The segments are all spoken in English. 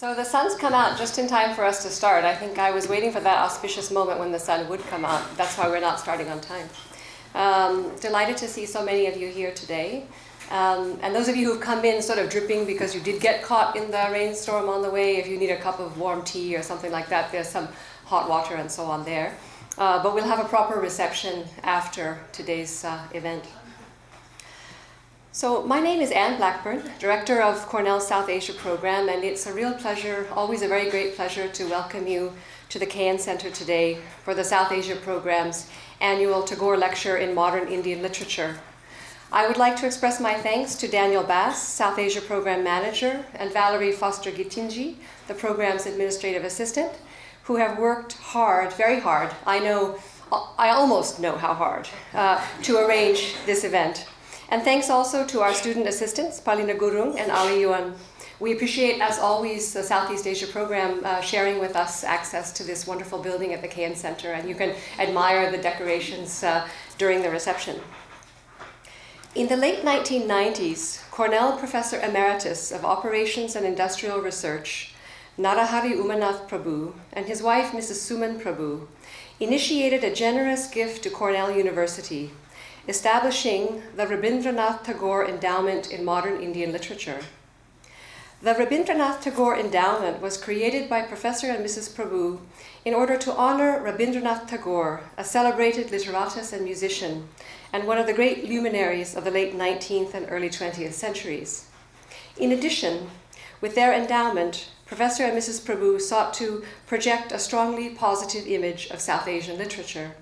So the sun's come out just in time for us to start. I think I was waiting for that auspicious moment when the sun would come out. That's why we're not starting on time. Delighted to see so many of you here today. And those of you who've come in sort of dripping because you did get caught in the rainstorm on the way, if you need a cup of warm tea or something like that, there's some hot water and so on there. But we'll have a proper reception after today's event. So my name is Anne Blackburn, Director of Cornell's South Asia Program, and it's a real pleasure, always a very great pleasure, to welcome you to the KN Center today for the South Asia Program's annual Tagore Lecture in Modern Indian Literature. I would like to express my thanks to Daniel Bass, South Asia Program Manager, and Valerie Foster-Gitinji, the program's Administrative Assistant, who have worked hard, very hard, I almost know how hard, to arrange this event. And thanks also to our student assistants, Palina Gurung and Ali Yuan. We appreciate, as always, the Southeast Asia Program sharing with us access to this wonderful building at the KN Center, and you can admire the decorations during the reception. In the late 1990s, Cornell Professor Emeritus of Operations and Industrial Research, Narahari Umanath Prabhu, and his wife, Mrs. Sumi Prabhu, initiated a generous gift to Cornell University, establishing the Rabindranath Tagore Endowment in Modern Indian Literature. The Rabindranath Tagore Endowment was created by Professor and Mrs. Prabhu in order to honor Rabindranath Tagore, a celebrated literatus and musician, and one of the great luminaries of the late 19th and early 20th centuries. In addition, with their endowment, Professor and Mrs. Prabhu sought to project a strongly positive image of South Asian literature.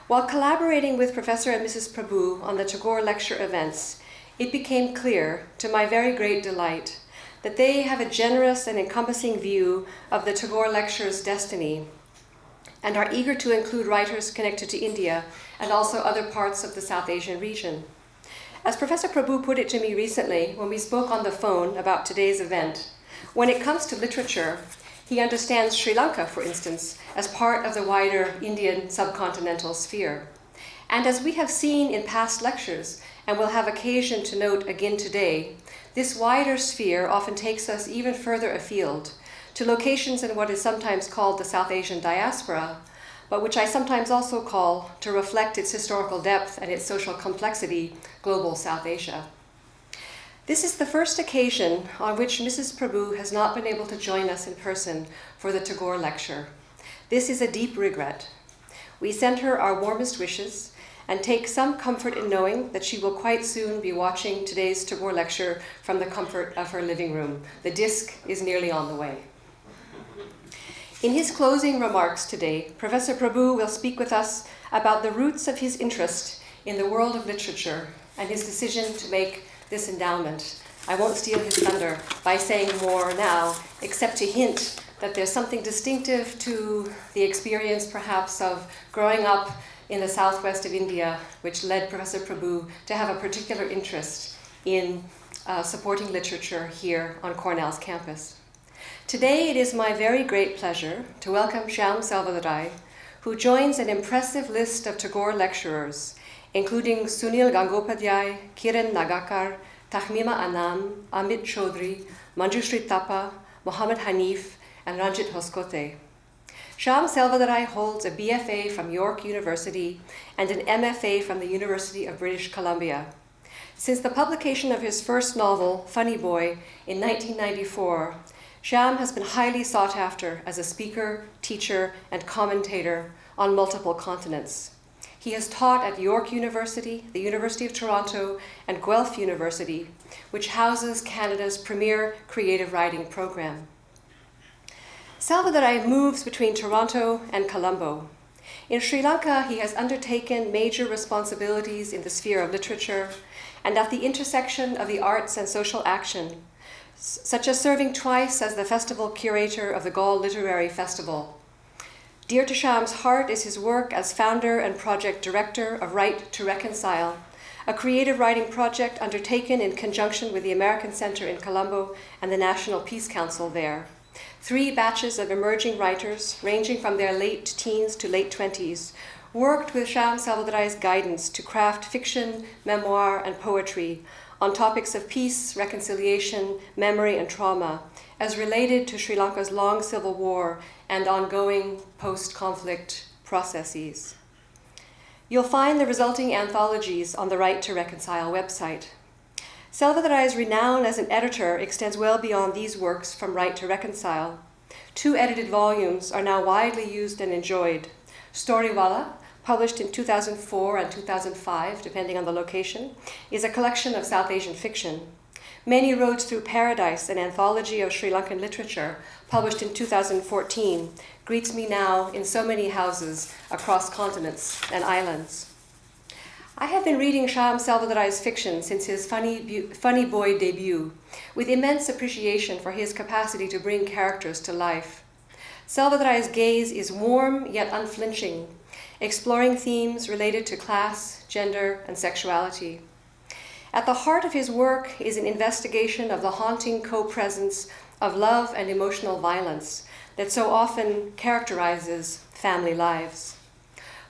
While collaborating with Professor and Mrs. Prabhu on the Tagore Lecture events, it became clear, to my very great delight, that they have a generous and encompassing view of the Tagore Lecture's destiny and are eager to include writers connected to India and also other parts of the South Asian region. As Professor Prabhu put it to me recently when we spoke on the phone about today's event, when it comes to literature, he understands Sri Lanka, for instance, as part of the wider Indian subcontinental sphere. And as we have seen in past lectures, and will have occasion to note again today, this wider sphere often takes us even further afield, to locations in what is sometimes called the South Asian diaspora, but which I sometimes also call, to reflect its historical depth and its social complexity, global South Asia. This is the first occasion on which Mrs. Prabhu has not been able to join us in person for the Tagore Lecture. This is a deep regret. We send her our warmest wishes and take some comfort in knowing that she will quite soon be watching today's Tagore Lecture from the comfort of her living room. The disc is nearly on the way. In his closing remarks today, Professor Prabhu will speak with us about the roots of his interest in the world of literature and his decision to make this endowment. I won't steal his thunder by saying more now, except to hint that there's something distinctive to the experience, perhaps, of growing up in the southwest of India, which led Professor Prabhu to have a particular interest in supporting literature here on Cornell's campus. Today, it is my very great pleasure to welcome Shyam Selvadurai, who joins an impressive list of Tagore lecturers, including Sunil Gangopadhyay, Kiran Nagakar, Tahmima Anam, Amit Chaudhry, Manjushri Thapa, Mohammed Hanif, and Ranjit Hoskote. Shyam Selvadurai holds a BFA from York University and an MFA from the University of British Columbia. Since the publication of his first novel, Funny Boy, in 1994, Shyam has been highly sought after as a speaker, teacher, and commentator on multiple continents. He has taught at York University, the University of Toronto, and Guelph University, which houses Canada's premier creative writing program. Selvadurai moves between Toronto and Colombo. In Sri Lanka, he has undertaken major responsibilities in the sphere of literature and at the intersection of the arts and social action, such as serving twice as the festival curator of the Gaul Literary Festival. Dear to Shyam's heart is his work as founder and project director of Write to Reconcile, a creative writing project undertaken in conjunction with the American Center in Colombo and the National Peace Council there. 3 batches of emerging writers, ranging from their late teens to late 20s, worked with Shyam Selvadurai's guidance to craft fiction, memoir, and poetry on topics of peace, reconciliation, memory, and trauma, as related to Sri Lanka's long civil war and ongoing post-conflict processes. You'll find the resulting anthologies on the Right to Reconcile website. Selvadurais' renown as an editor extends well beyond these works from Right to Reconcile. 2 edited volumes are now widely used and enjoyed. Storywala, published in 2004 and 2005, depending on the location, is a collection of South Asian fiction. Many Roads Through Paradise, an anthology of Sri Lankan literature, published in 2014, greets me now in so many houses across continents and islands. I have been reading Shyam Selvadurais' fiction since his Funny Boy debut, with immense appreciation for his capacity to bring characters to life. Selvadurais' gaze is warm yet unflinching, exploring themes related to class, gender, and sexuality. At the heart of his work is an investigation of the haunting co-presence of love and emotional violence that so often characterizes family lives.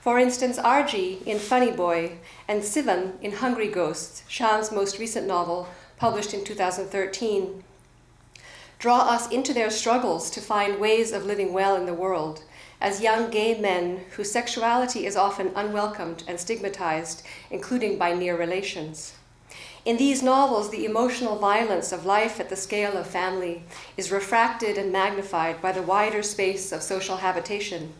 For instance, Arji in Funny Boy and Sivan in Hungry Ghosts, Shyam's most recent novel, published in 2013, draw us into their struggles to find ways of living well in the world as young gay men whose sexuality is often unwelcomed and stigmatized, including by near relations. In these novels, the emotional violence of life at the scale of family is refracted and magnified by the wider space of social habitation,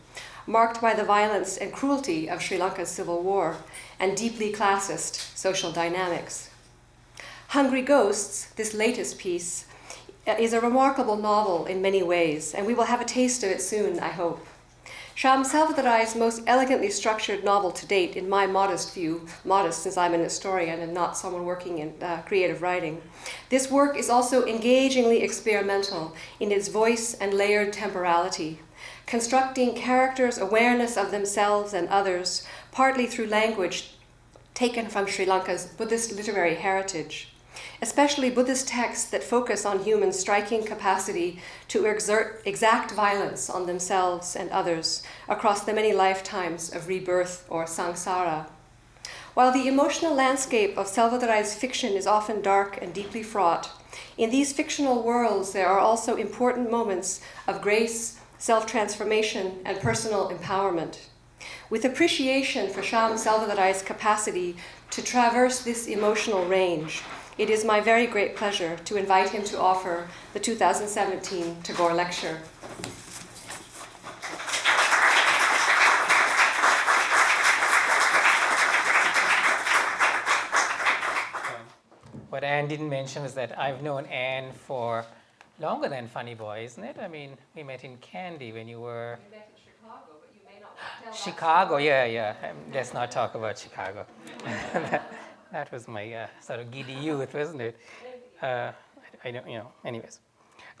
marked by the violence and cruelty of Sri Lanka's civil war and deeply classist social dynamics. Hungry Ghosts, this latest piece, is a remarkable novel in many ways, and we will have a taste of it soon, I hope. Shyam Selvadurais' most elegantly structured novel to date, in my modest view, modest since I'm an historian and not someone working in creative writing. This work is also engagingly experimental in its voice and layered temporality, constructing characters' awareness of themselves and others, partly through language taken from Sri Lanka's Buddhist literary heritage, especially Buddhist texts that focus on humans' striking capacity to exert exact violence on themselves and others across the many lifetimes of rebirth or samsara. While the emotional landscape of Selvadurais' fiction is often dark and deeply fraught, in these fictional worlds there are also important moments of grace, self-transformation, and personal empowerment. With appreciation for Shyam Selvadurais' capacity to traverse this emotional range, it is my very great pleasure to invite him to offer the 2017 Tagore Lecture. What Anne didn't mention is that I've known Anne for longer than Funny Boy, isn't it? I mean, we met in Candy when you were... We met in Chicago, but you may not tell Chicago, yeah. Let's not talk about Chicago. That was my sort of giddy youth, wasn't it? I don't, anyways.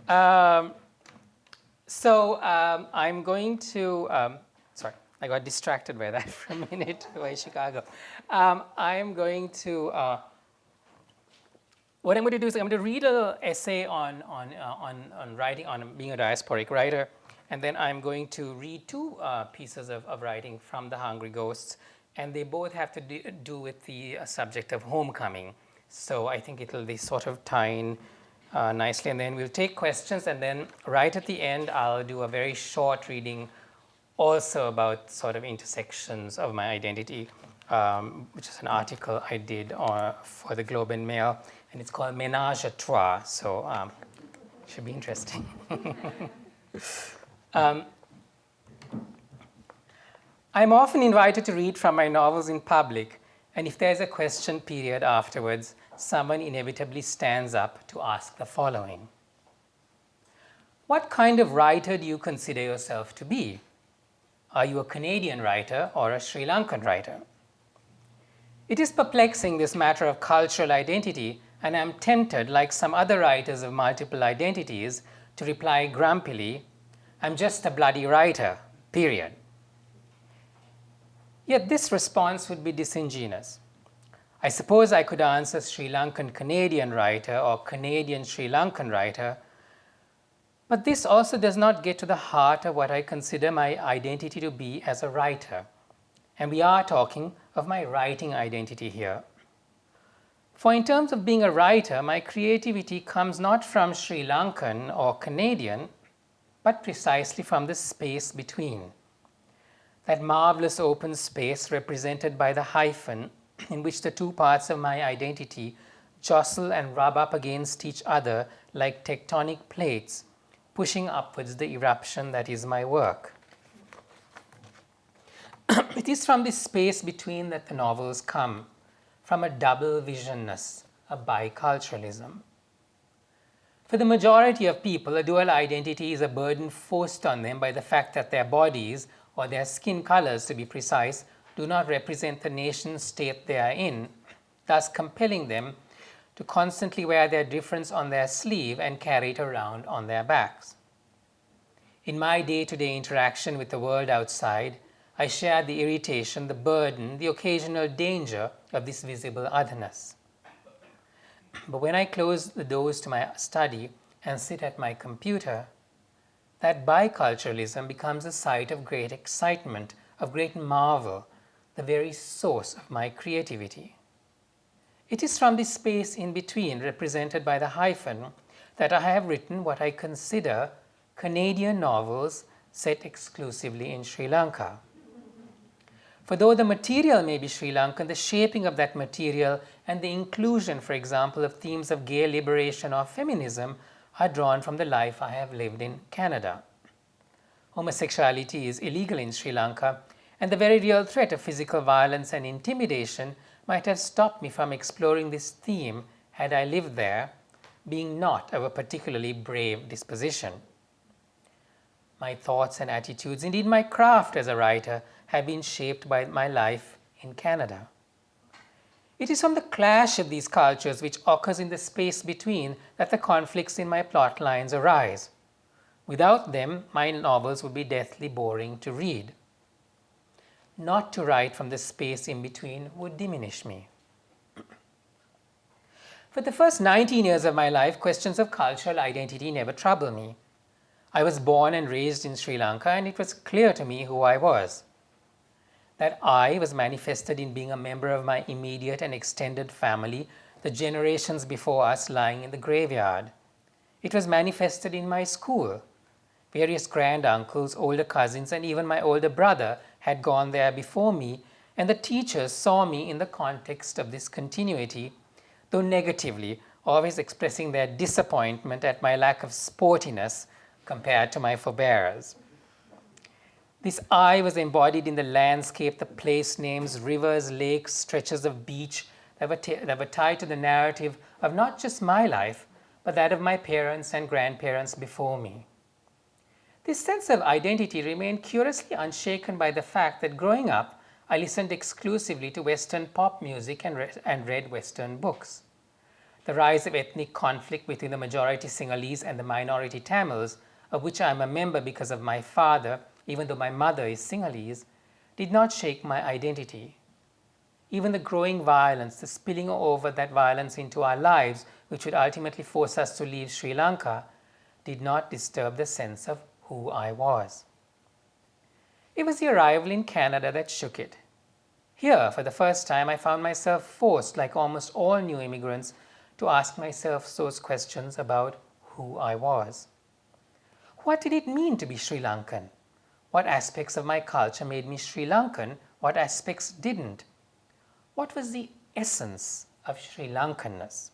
I'm going to, sorry, I got distracted by that for a minute, by Chicago. I'm going to, what I'm going to do is I'm going to read an essay on writing, on being a diasporic writer, and then I'm going to read 2 pieces of writing from The Hungry Ghosts, and they both have to do with the subject of homecoming. So I think they sort of tie in nicely, and then we'll take questions, and then right at the end, I'll do a very short reading also about sort of intersections of my identity, which is an article I did for the Globe and Mail, and it's called Ménage à Trois, so it should be interesting. I'm often invited to read from my novels in public, and if there's a question period afterwards, someone inevitably stands up to ask the following. What kind of writer do you consider yourself to be? Are you a Canadian writer or a Sri Lankan writer? It is perplexing, this matter of cultural identity, and I'm tempted, like some other writers of multiple identities, to reply grumpily, I'm just a bloody writer, period. Yet this response would be disingenuous. I suppose I could answer Sri Lankan Canadian writer or Canadian Sri Lankan writer, but this also does not get to the heart of what I consider my identity to be as a writer. And we are talking of my writing identity here. For in terms of being a writer, my creativity comes not from Sri Lankan or Canadian, but precisely from the space between. That marvelous open space represented by the hyphen in which the two parts of my identity jostle and rub up against each other like tectonic plates, pushing upwards the eruption that is my work. It is from this space between that the novels come, from a double visionness, a biculturalism. For the majority of people, a dual identity is a burden forced on them by the fact that their bodies, or their skin colors to be precise, do not represent the nation state they are in, thus compelling them to constantly wear their difference on their sleeve and carry it around on their backs. In my day-to-day interaction with the world outside, I share the irritation, the burden, the occasional danger of this visible otherness. But when I close the doors to my study and sit at my computer, that biculturalism becomes a site of great excitement, of great marvel, the very source of my creativity. It is from this space in between, represented by the hyphen, that I have written what I consider Canadian novels set exclusively in Sri Lanka. For though the material may be Sri Lankan, the shaping of that material and the inclusion, for example, of themes of gay liberation or feminism are drawn from the life I have lived in Canada. Homosexuality is illegal in Sri Lanka, and the very real threat of physical violence and intimidation might have stopped me from exploring this theme had I lived there, being not of a particularly brave disposition. My thoughts and attitudes, indeed my craft as a writer, have been shaped by my life in Canada. It is from the clash of these cultures which occurs in the space between that the conflicts in my plot lines arise. Without them, my novels would be deathly boring to read. Not to write from the space in between would diminish me. For the first 19 years of my life, questions of cultural identity never troubled me. I was born and raised in Sri Lanka, and it was clear to me who I was. That I was manifested in being a member of my immediate and extended family, the generations before us lying in the graveyard. It was manifested in my school. Various granduncles, older cousins, and even my older brother had gone there before me, and the teachers saw me in the context of this continuity, though negatively, always expressing their disappointment at my lack of sportiness compared to my forebears. This I was embodied in the landscape, the place names, rivers, lakes, stretches of beach that were tied to the narrative of not just my life, but that of my parents and grandparents before me. This sense of identity remained curiously unshaken by the fact that growing up, I listened exclusively to Western pop music and read Western books. The rise of ethnic conflict between the majority Sinhalese and the minority Tamils, of which I am a member because of my father, even though my mother is Sinhalese, did not shake my identity. Even the growing violence, the spilling over that violence into our lives, which would ultimately force us to leave Sri Lanka, did not disturb the sense of who I was. It was the arrival in Canada that shook it. Here, for the first time, I found myself forced, like almost all new immigrants, to ask myself those questions about who I was. What did it mean to be Sri Lankan? What aspects of my culture made me Sri Lankan? What aspects didn't? What was the essence of Sri Lankanness?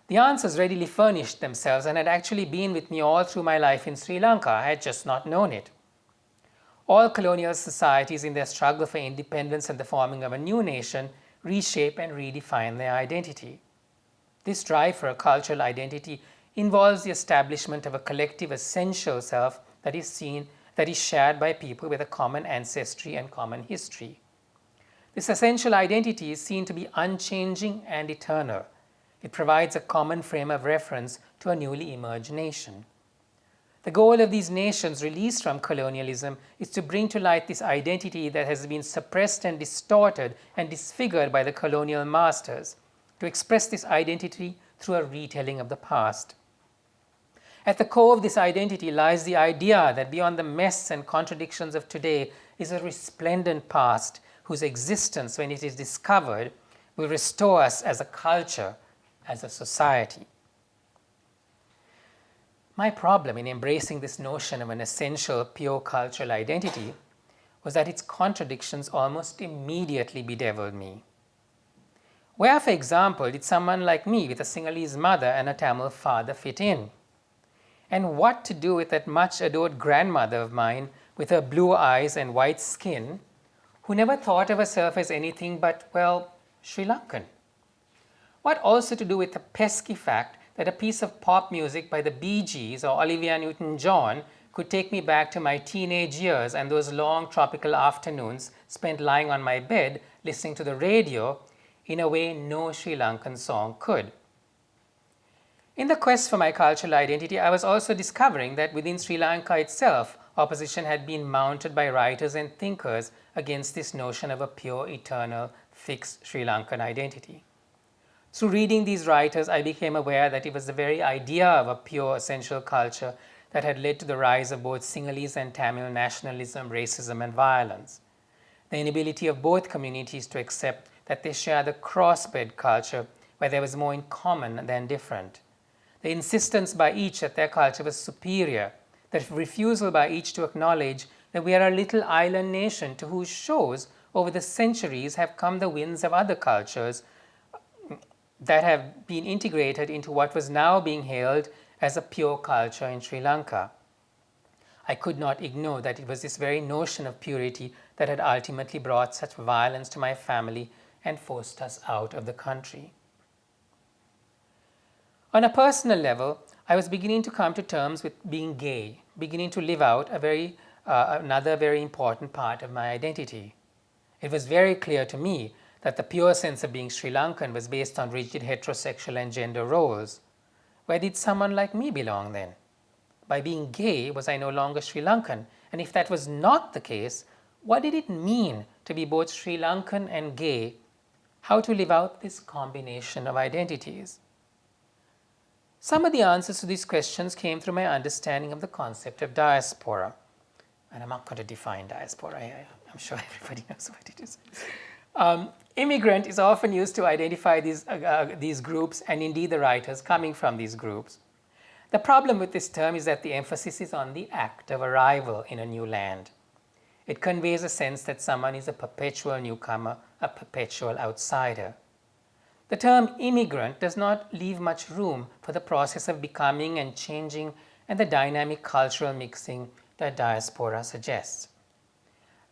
The answers readily furnished themselves and had actually been with me all through my life in Sri Lanka. I had just not known it. All colonial societies in their struggle for independence and the forming of a new nation reshape and redefine their identity. This drive for a cultural identity involves the establishment of a collective essential self that is shared by people with a common ancestry and common history. This essential identity is seen to be unchanging and eternal. It provides a common frame of reference to a newly emerged nation. The goal of these nations released from colonialism is to bring to light this identity that has been suppressed and distorted and disfigured by the colonial masters, to express this identity through a retelling of the past. At the core of this identity lies the idea that beyond the mess and contradictions of today is a resplendent past whose existence, when it is discovered, will restore us as a culture, as a society. My problem in embracing this notion of an essential pure cultural identity was that its contradictions almost immediately bedeviled me. Where, for example, did someone like me with a Sinhalese mother and a Tamil father fit in? And what to do with that much adored grandmother of mine with her blue eyes and white skin, who never thought of herself as anything but, well, Sri Lankan? What also to do with the pesky fact that a piece of pop music by the Bee Gees or Olivia Newton-John could take me back to my teenage years and those long tropical afternoons spent lying on my bed listening to the radio in a way no Sri Lankan song could? In the quest for my cultural identity, I was also discovering that within Sri Lanka itself, opposition had been mounted by writers and thinkers against this notion of a pure, eternal, fixed Sri Lankan identity. Through reading these writers, I became aware that it was the very idea of a pure, essential culture that had led to the rise of both Sinhalese and Tamil nationalism, racism, and violence. The inability of both communities to accept that they share the crossbred culture where there was more in common than different. The insistence by each that their culture was superior, the refusal by each to acknowledge that we are a little island nation to whose shores over the centuries have come the winds of other cultures that have been integrated into what was now being hailed as a pure culture in Sri Lanka. I could not ignore that it was this very notion of purity that had ultimately brought such violence to my family and forced us out of the country. On a personal level, I was beginning to come to terms with being gay, beginning to live out another very important part of my identity. It was very clear to me that the pure sense of being Sri Lankan was based on rigid heterosexual and gender roles. Where did someone like me belong then? By being gay, was I no longer Sri Lankan? And if that was not the case, what did it mean to be both Sri Lankan and gay? How to live out this combination of identities? Some of the answers to these questions came through my understanding of the concept of diaspora. And I'm not going to define diaspora. I'm sure everybody knows what it is. Immigrant is often used to identify these groups, and indeed the writers coming from these groups. The problem with this term is that the emphasis is on the act of arrival in a new land. It conveys a sense that someone is a perpetual newcomer, a perpetual outsider. The term immigrant does not leave much room for the process of becoming and changing and the dynamic cultural mixing that diaspora suggests.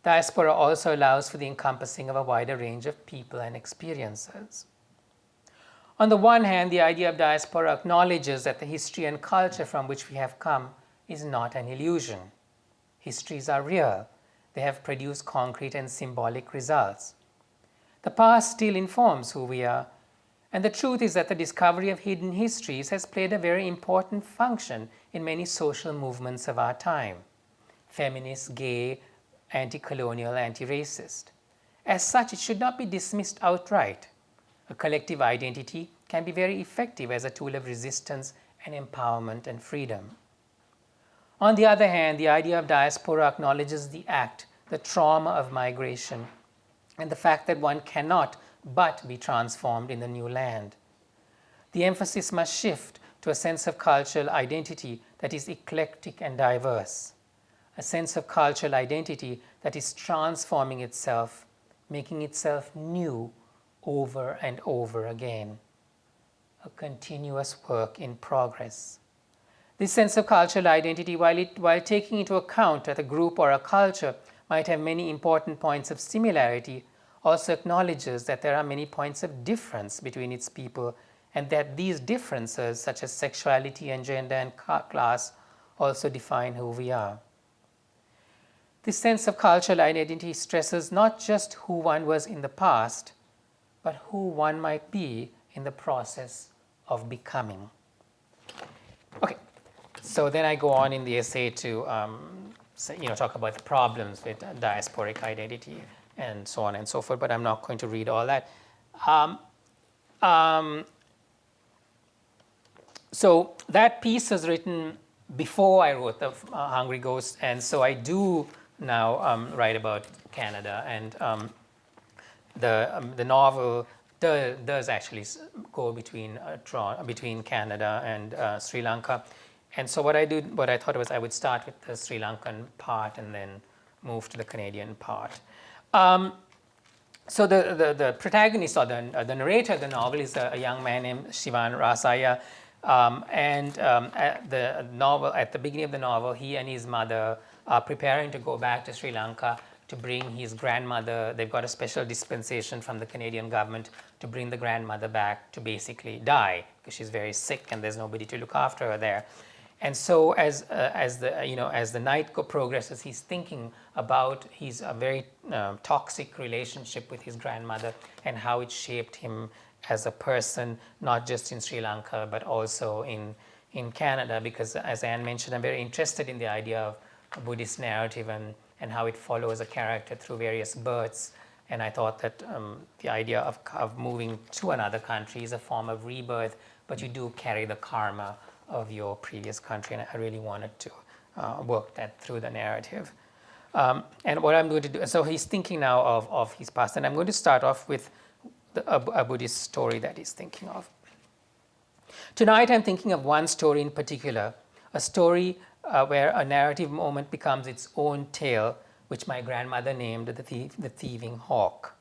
Diaspora also allows for the encompassing of a wider range of people and experiences. On the one hand, the idea of diaspora acknowledges that the history and culture from which we have come is not an illusion. Histories are real. They have produced concrete and symbolic results. The past still informs who we are, and the truth is that the discovery of hidden histories has played a very important function in many social movements of our time: feminist, gay, anti-colonial, anti-racist. As such, it should not be dismissed outright. A collective identity can be very effective as a tool of resistance and empowerment and freedom. On the other hand, the idea of diaspora acknowledges the act, the trauma of migration, and the fact that one cannot but be transformed in the new land. The emphasis must shift to a sense of cultural identity that is eclectic and diverse, a sense of cultural identity that is transforming itself, making itself new over and over again, a continuous work in progress. This sense of cultural identity, while taking into account that a group or a culture might have many important points of similarity, also acknowledges that there are many points of difference between its people, and that these differences, such as sexuality and gender and class, also define who we are. This sense of cultural identity stresses not just who one was in the past, but who one might be in the process of becoming. Okay, so then I go on in the essay to talk about the problems with diasporic identity and so on and so forth, but I'm not going to read all that. So that piece was written before I wrote the Hungry Ghost, and so I do now write about Canada, and the novel does actually go between between Canada and Sri Lanka. And so what I thought was I would start with the Sri Lankan part and then move to the Canadian part. So the protagonist or the narrator of the novel is a young man named Shivan Rasaya. At the beginning of the novel, he and his mother are preparing to go back to Sri Lanka to bring his grandmother. They've got a special dispensation from the Canadian government to bring the grandmother back to basically die because she's very sick and there's nobody to look after her there. And so as the night progresses, he's thinking about his very toxic relationship with his grandmother and how it shaped him as a person, not just in Sri Lanka, but also in Canada, because as Anne mentioned, I'm very interested in the idea of a Buddhist narrative and how it follows a character through various births. And I thought that the idea of moving to another country is a form of rebirth, but you do carry the karma of your previous country, and I really wanted to work that through the narrative. And what I'm going to do, so he's thinking now of his past, and I'm going to start off with a Buddhist story that he's thinking of. Tonight I'm thinking of one story in particular, a story where a narrative moment becomes its own tale, which my grandmother named the thieving hawk.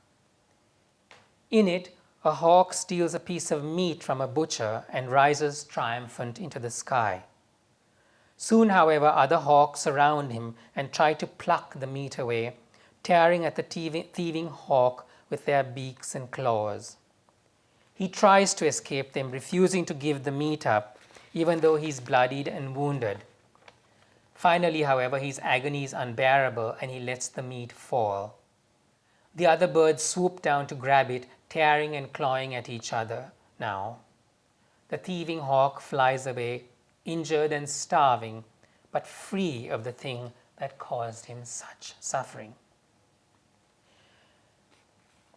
In it, a hawk steals a piece of meat from a butcher and rises triumphant into the sky. Soon, however, other hawks surround him and try to pluck the meat away, tearing at the thieving hawk with their beaks and claws. He tries to escape them, refusing to give the meat up, even though he's bloodied and wounded. Finally, however, his agony is unbearable and he lets the meat fall. The other birds swoop down to grab it, tearing and clawing at each other now. The thieving hawk flies away, injured and starving, but free of the thing that caused him such suffering.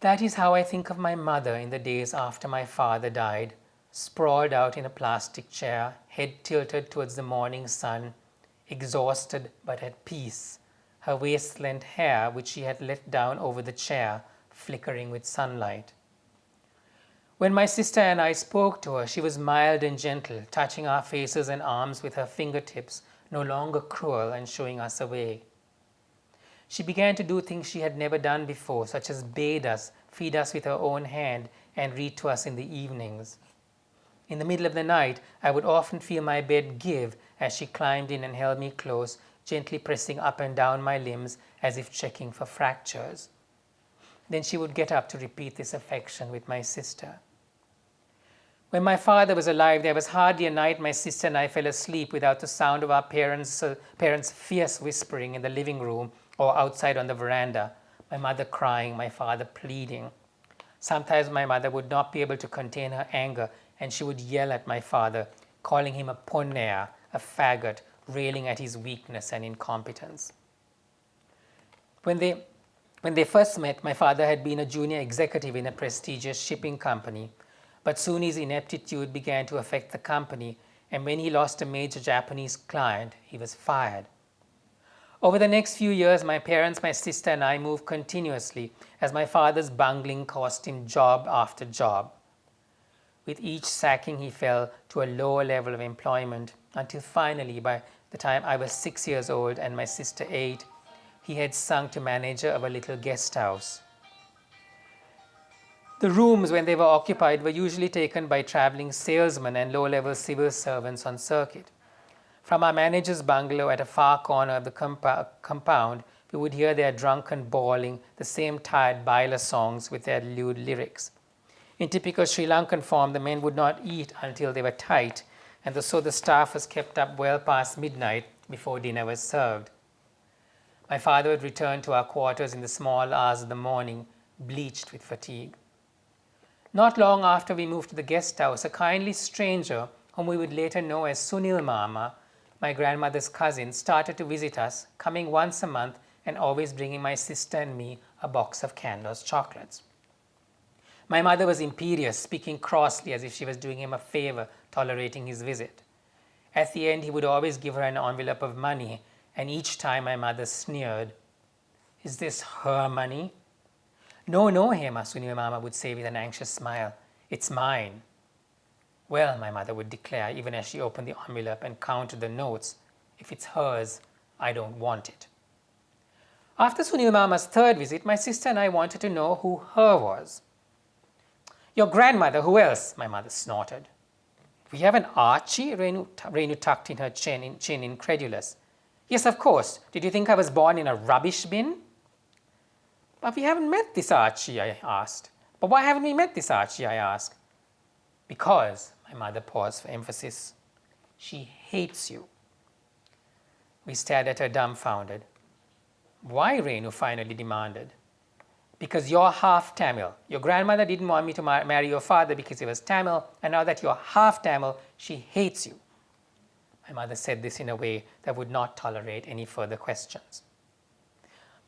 That is how I think of my mother in the days after my father died, sprawled out in a plastic chair, head tilted towards the morning sun, exhausted but at peace, her waist-length hair, which she had let down over the chair, flickering with sunlight. When my sister and I spoke to her, she was mild and gentle, touching our faces and arms with her fingertips, no longer cruel and showing us a way. She began to do things she had never done before, such as bathe us, feed us with her own hand, and read to us in the evenings. In the middle of the night, I would often feel my bed give as she climbed in and held me close, gently pressing up and down my limbs as if checking for fractures. Then she would get up to repeat this affection with my sister. When my father was alive, there was hardly a night my sister and I fell asleep without the sound of our parents' fierce whispering in the living room or outside on the veranda, my mother crying, my father pleading. Sometimes my mother would not be able to contain her anger, and she would yell at my father, calling him a ponneya, a faggot, railing at his weakness and incompetence. When they first met, my father had been a junior executive in a prestigious shipping company, but soon his ineptitude began to affect the company, and when he lost a major Japanese client, he was fired. Over the next few years, my parents, my sister, and I moved continuously as my father's bungling cost him job after job. With each sacking, he fell to a lower level of employment until finally, by the time I was 6 years old and my sister 8, he had sunk to manager of a little guest house. The rooms, when they were occupied, were usually taken by traveling salesmen and low-level civil servants on circuit. From our manager's bungalow at a far corner of the compound, we would hear their drunken bawling, the same tired baila songs with their lewd lyrics. In typical Sri Lankan form, the men would not eat until they were tight, and so the staff was kept up well past midnight before dinner was served. My father would return to our quarters in the small hours of the morning, bleached with fatigue. Not long after we moved to the guest house, a kindly stranger, whom we would later know as Sunil Mama, my grandmother's cousin, started to visit us, coming once a month and always bringing my sister and me a box of Candos chocolates. My mother was imperious, speaking crossly as if she was doing him a favor, tolerating his visit. At the end, he would always give her an envelope of money, and each time my mother sneered, "Is this her money?" No, no, Hema, Sumi Mama would say with an anxious smile. It's mine. Well, my mother would declare, even as she opened the envelope and counted the notes, if it's hers, I don't want it. After Sumi Mama's third visit, my sister and I wanted to know who her was. Your grandmother, who else? My mother snorted. We have an Archie? Renu tucked in her chin, incredulous. Yes, of course. Did you think I was born in a rubbish bin? But we haven't met this Archie, I asked. But why haven't we met this Archie, I asked. Because, my mother paused for emphasis, she hates you. We stared at her dumbfounded. Why, Renu finally demanded. Because you're half Tamil. Your grandmother didn't want me to marry your father because he was Tamil, and now that you're half Tamil, she hates you. My mother said this in a way that would not tolerate any further questions.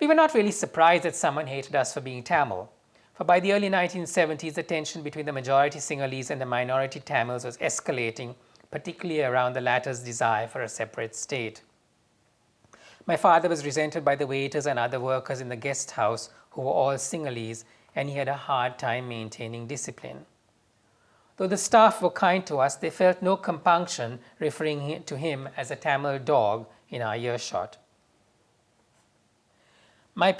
We were not really surprised that someone hated us for being Tamil, for by the early 1970s, the tension between the majority Sinhalese and the minority Tamils was escalating, particularly around the latter's desire for a separate state. My father was resented by the waiters and other workers in the guest house who were all Sinhalese, and he had a hard time maintaining discipline. Though the staff were kind to us, they felt no compunction referring to him as a Tamil dog in our earshot. My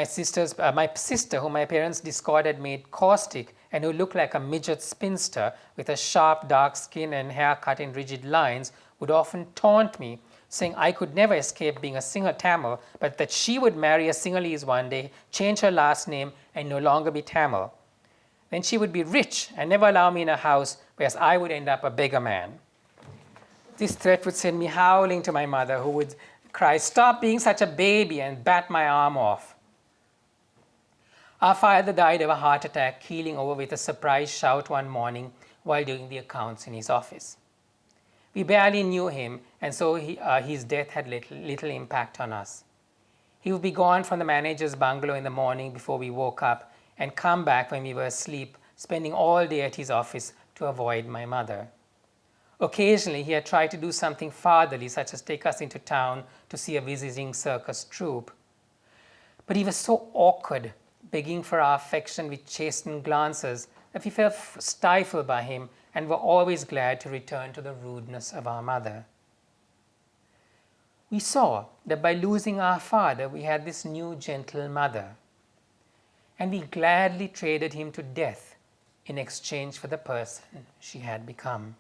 sister, who my parents discarded, had made caustic and who looked like a midget spinster with a sharp dark skin and hair cut in rigid lines, would often taunt me, saying I could never escape being a Sinha Tamil, but that she would marry a Sinhalese one day, change her last name, and no longer be Tamil. Then she would be rich and never allow me in her house, whereas I would end up a beggar man. This threat would send me howling to my mother, who would cry, "Stop being such a baby," and bat my arm off. Our father died of a heart attack, keeling over with a surprise shout one morning while doing the accounts in his office. We barely knew him, and so his death had little impact on us. He would be gone from the manager's bungalow in the morning before we woke up and come back when we were asleep, spending all day at his office to avoid my mother. Occasionally, he had tried to do something fatherly, such as take us into town to see a visiting circus troupe. But he was so awkward, begging for our affection with chastened glances, that we felt stifled by him and were always glad to return to the rudeness of our mother. We saw that by losing our father, we had this new gentle mother, and we gladly traded him to death in exchange for the person she had become.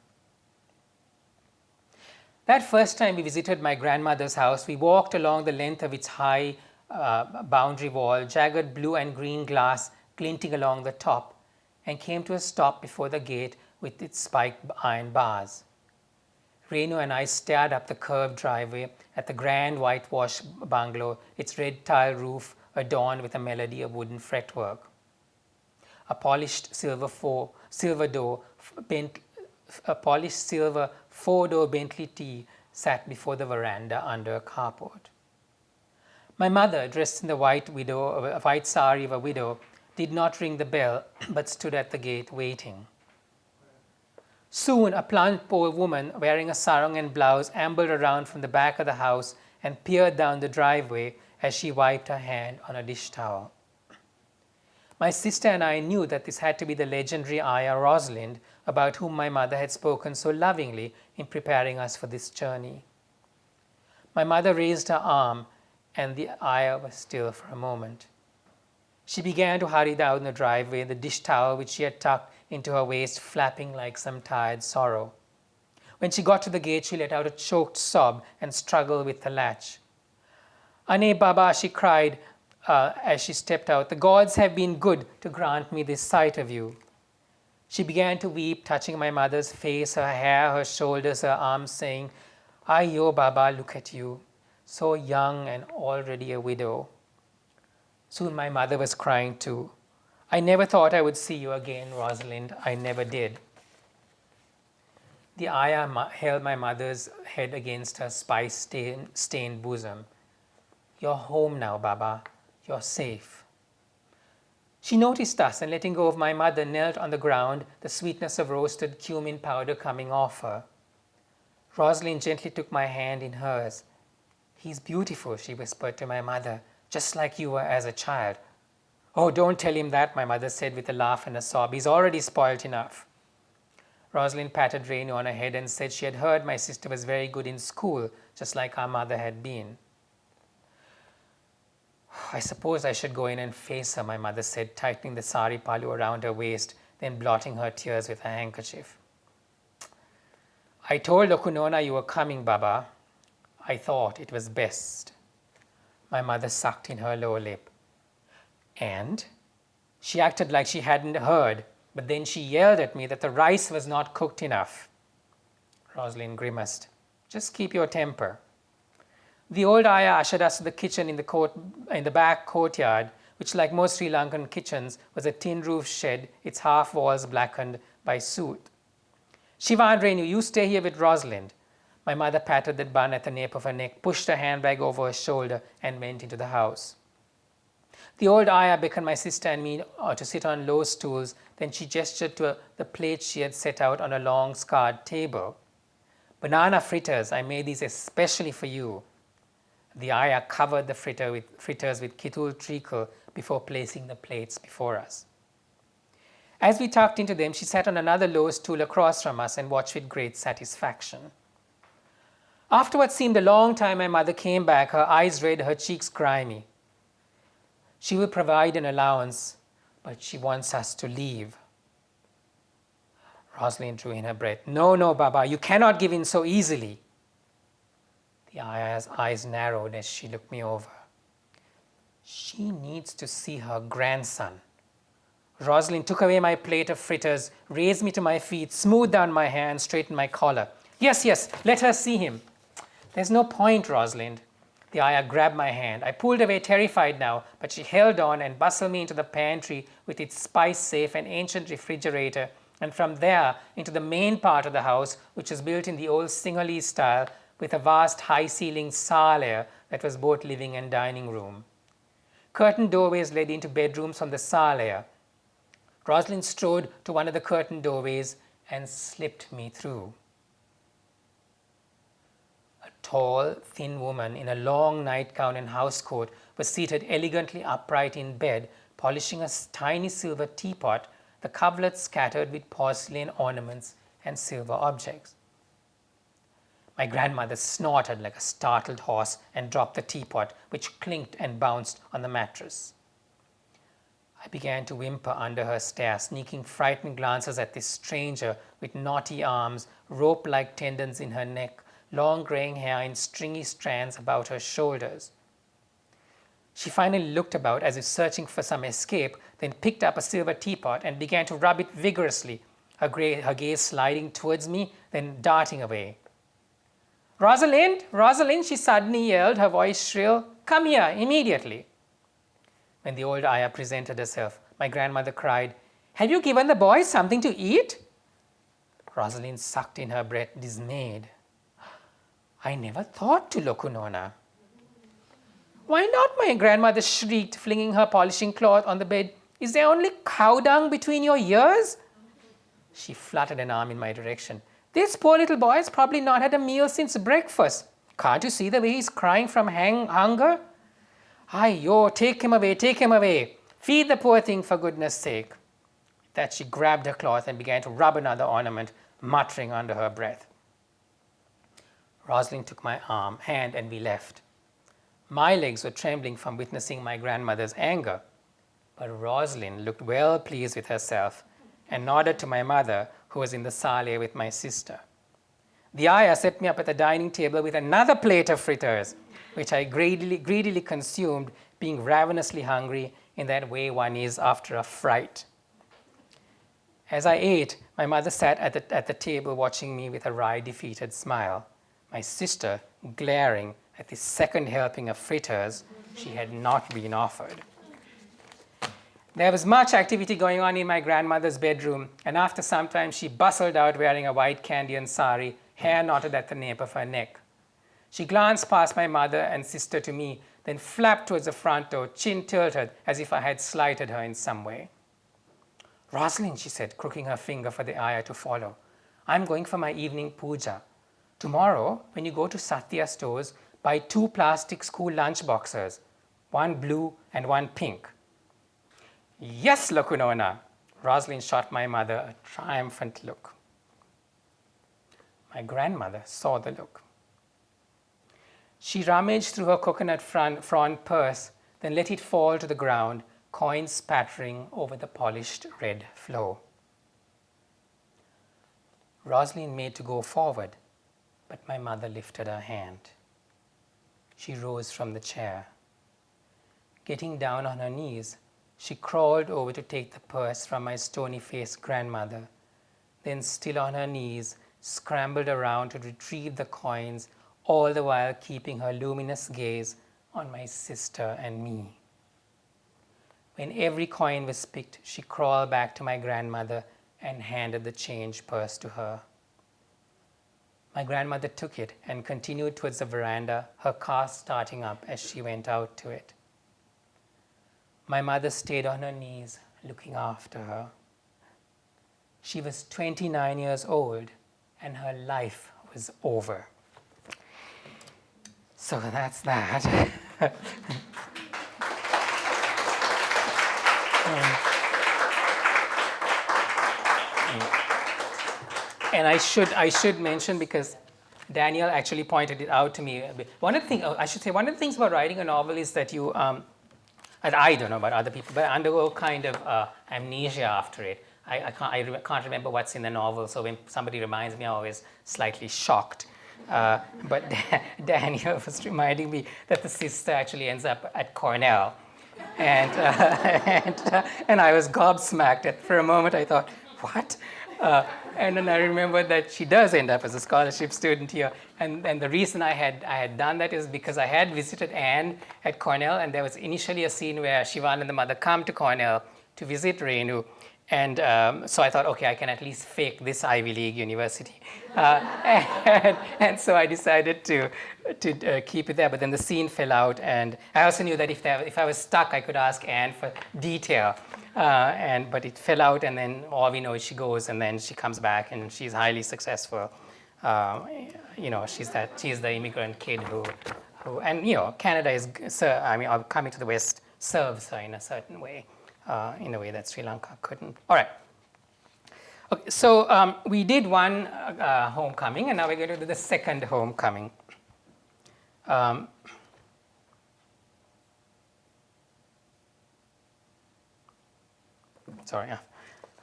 That first time we visited my grandmother's house, we walked along the length of its high boundary wall, jagged blue and green glass glinting along the top, and came to a stop before the gate with its spiked iron bars. Renu and I stared up the curved driveway at the grand whitewashed bungalow, its red tile roof adorned with a melody of wooden fretwork. A polished silver four-door Bentley T sat before the veranda under a carport. My mother, dressed in the white sari of a widow, did not ring the bell, but stood at the gate waiting. Soon, a plump old woman wearing a sarong and blouse ambled around from the back of the house and peered down the driveway as she wiped her hand on a dish towel. My sister and I knew that this had to be the legendary Ayah Rosalind, about whom my mother had spoken so lovingly in preparing us for this journey. My mother raised her arm, and the Ayah was still for a moment. She began to hurry down the driveway, the dish towel which she had tucked into her waist flapping like some tired sorrow. When she got to the gate, she let out a choked sob and struggled with the latch. "Ane Baba," she cried as she stepped out, "the gods have been good to grant me this sight of you." She began to weep, touching my mother's face, her hair, her shoulders, her arms, saying, "Ayyo Baba, look at you, so young and already a widow." Soon my mother was crying too. "I never thought I would see you again, Rosalind. I never did." The Ayah held my mother's head against her spice-stained bosom. "You're home now, Baba. You're safe." She noticed us, and letting go of my mother, knelt on the ground, the sweetness of roasted cumin powder coming off her. Rosalind gently took my hand in hers. "He's beautiful," she whispered to my mother, "just like you were as a child." "Oh, don't tell him that," my mother said with a laugh and a sob. "He's already spoilt enough." Rosalind patted Renu on her head and said she had heard my sister was very good in school, just like our mother had been. "I suppose I should go in and face her," my mother said, tightening the sari palu around her waist, then blotting her tears with her handkerchief. "I told Lokunona you were coming, Baba. I thought it was best." My mother sucked in her lower lip. "And?" She acted like she hadn't heard, but then she yelled at me that the rice was not cooked enough. Rosalind grimaced. "Just keep your temper." The old ayah ushered us to the kitchen in the back courtyard, which, like most Sri Lankan kitchens, was a tin roof shed, its half walls blackened by soot. "Shiva and Renu, you stay here with Rosalind." My mother patted the bun at the nape of her neck, pushed her handbag over her shoulder, and went into the house. The old ayah beckoned my sister and me to sit on low stools. Then she gestured to the plates she had set out on a long scarred table. "Banana fritters, I made these especially for you." The ayah covered the fritters with kitul treacle before placing the plates before us. As we tucked into them, she sat on another low stool across from us and watched with great satisfaction. After what seemed a long time, my mother came back, her eyes red, her cheeks grimy. "She will provide an allowance, but she wants us to leave." Rosalind drew in her breath. "No, no, Baba, you cannot give in so easily." The ayah's eyes narrowed as she looked me over. "She needs to see her grandson." Rosalind took away my plate of fritters, raised me to my feet, smoothed down my hair, and straightened my collar. Yes, let her see him." "There's no point, Rosalind." The ayah grabbed my hand. I pulled away, terrified now, but she held on and bustled me into the pantry with its spice safe and ancient refrigerator, and from there into the main part of the house, which was built in the old Sinhalese style with a vast high-ceilinged salaya that was both living and dining room. Curtained doorways led into bedrooms from the salaya. Rosalind strode to one of the curtained doorways and slipped me through. A tall, thin woman in a long nightgown and housecoat was seated elegantly upright in bed, polishing a tiny silver teapot, the coverlets scattered with porcelain ornaments and silver objects. My grandmother snorted like a startled horse and dropped the teapot, which clinked and bounced on the mattress. I began to whimper under her stare, sneaking frightened glances at this stranger with knotty arms, rope-like tendons in her neck, long graying hair in stringy strands about her shoulders. She finally looked about as if searching for some escape, then picked up a silver teapot and began to rub it vigorously, her gaze sliding towards me, then darting away. "Rosalind, Rosalind," she suddenly yelled, her voice shrill. "Come here, immediately." When the old ayah presented herself, my grandmother cried, "Have you given the boy something to eat?" Rosalind sucked in her breath, dismayed. "I never thought to, Lokunona." "Why not?" my grandmother shrieked, flinging her polishing cloth on the bed. "Is there only cow dung between your ears?" She fluttered an arm in my direction. "This poor little boy has probably not had a meal since breakfast. Can't you see the way he's crying from hunger? Aiyo, take him away, take him away. Feed the poor thing for goodness sake." With that, she grabbed her cloth and began to rub another ornament, muttering under her breath. Rosalind took my hand, and we left. My legs were trembling from witnessing my grandmother's anger, but Rosalind looked well pleased with herself and nodded to my mother, who was in the saleh with my sister. The ayah set me up at the dining table with another plate of fritters, which I greedily consumed, being ravenously hungry in that way one is after a fright. As I ate, my mother sat at the table watching me with a wry, defeated smile, my sister glaring at the second helping of fritters she had not been offered. There was much activity going on in my grandmother's bedroom, and after some time she bustled out wearing a white Canadian sari, hair knotted at the nape of her neck. She glanced past my mother and sister to me, then flapped towards the front door, chin tilted, as if I had slighted her in some way. "Rosalind," she said, crooking her finger for the ayah to follow, "I'm going for my evening puja. Tomorrow, when you go to Satya stores, buy 2 plastic school lunch boxes, one blue and one pink. Yes, Lakunona. Rosalind shot my mother a triumphant look. My grandmother saw the look. She rummaged through her coconut frond purse, then let it fall to the ground, coins spattering over the polished red floor. Rosalind made to go forward, but my mother lifted her hand. She rose from the chair. Getting down on her knees, she crawled over to take the purse from my stony-faced grandmother, then still on her knees, scrambled around to retrieve the coins, all the while keeping her luminous gaze on my sister and me. When every coin was picked, she crawled back to my grandmother and handed the change purse to her. My grandmother took it and continued towards the veranda, her car starting up as she went out to it. My mother stayed on her knees, looking after her. She was 29 years old, and her life was over. So that's that. And I should mention, because Daniel actually pointed it out to me. One of the things about writing a novel is that you, and I don't know about other people, but I undergo kind of amnesia after it. I can't remember what's in the novel, so when somebody reminds me, I'm always slightly shocked. But Daniel was reminding me that the sister actually ends up at Cornell. And I was gobsmacked. For a moment, I thought, what? And then I remembered that she does end up as a scholarship student here. And the reason I had done that is because I had visited Anne at Cornell, and there was initially a scene where Shivan and the mother come to Cornell to visit Renu. And so I thought, okay, I can at least fake this Ivy League university. And so I decided to keep it there. But then the scene fell out. And I also knew that if I was stuck, I could ask Anne for detail. But it fell out, and then all we know is she goes, and then she comes back, and she's highly successful. She's the immigrant kid who and Canada is, coming to the West serves her in a certain way. In a way that Sri Lanka couldn't. All right. Okay, so we did one homecoming, and now we're going to do the second homecoming. Sorry,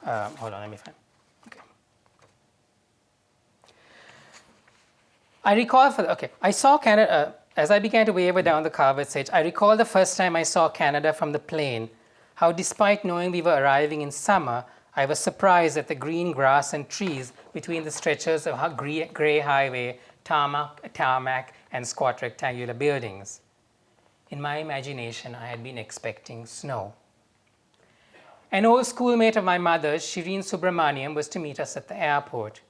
hold on, let me find. Okay. I recall I saw Canada, as I began to waver down the carved stage, I recall the first time I saw Canada from the plane, how despite knowing we were arriving in summer, I was surprised at the green grass and trees between the stretches of gray highway, tarmac, and squat rectangular buildings. In my imagination, I had been expecting snow. An old schoolmate of my mother's, Shireen Subramaniam, was to meet us at the airport.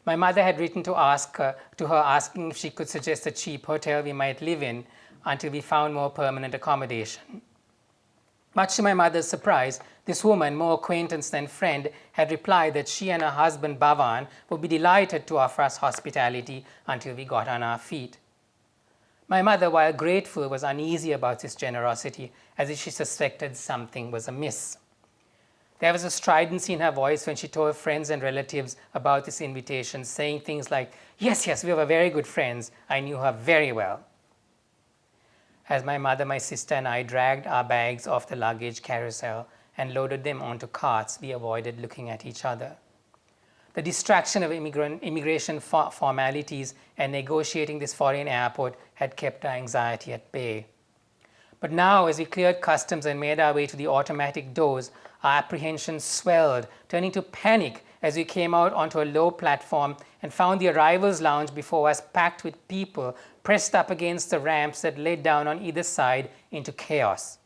My mother had written to her asking if she could suggest a cheap hotel we might live in until we found more permanent accommodation. Much to my mother's surprise, this woman, more acquaintance than friend, had replied that she and her husband Bhavan would be delighted to offer us hospitality until we got on our feet. My mother, while grateful, was uneasy about this generosity, as if she suspected something was amiss. There was a stridency in her voice when she told friends and relatives about this invitation, saying things like, yes, we were very good friends. I knew her very well. As my mother, my sister, and I dragged our bags off the luggage carousel and loaded them onto carts, we avoided looking at each other. The distraction of immigration formalities and negotiating this foreign airport had kept our anxiety at bay. But now, as we cleared customs and made our way to the automatic doors, our apprehension swelled, turning to panic as we came out onto a low platform and found the arrivals lounge before us packed with people pressed up against the ramps that led down on either side into chaos.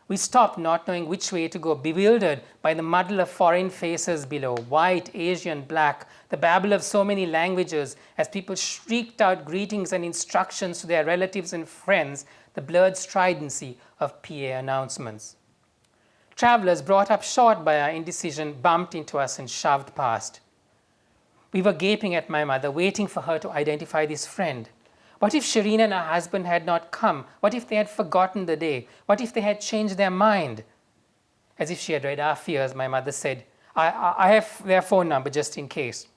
We stopped, not knowing which way to go, bewildered by the muddle of foreign faces below, white, Asian, black, the babble of so many languages as people shrieked out greetings and instructions to their relatives and friends, the blurred stridency of PA announcements. Travelers, brought up short by our indecision, bumped into us and shoved past. We were gaping at my mother, waiting for her to identify this friend. What if Shireen and her husband had not come? What if they had forgotten the day? What if they had changed their mind? As if she had read our fears, my mother said, I have their phone number just in case.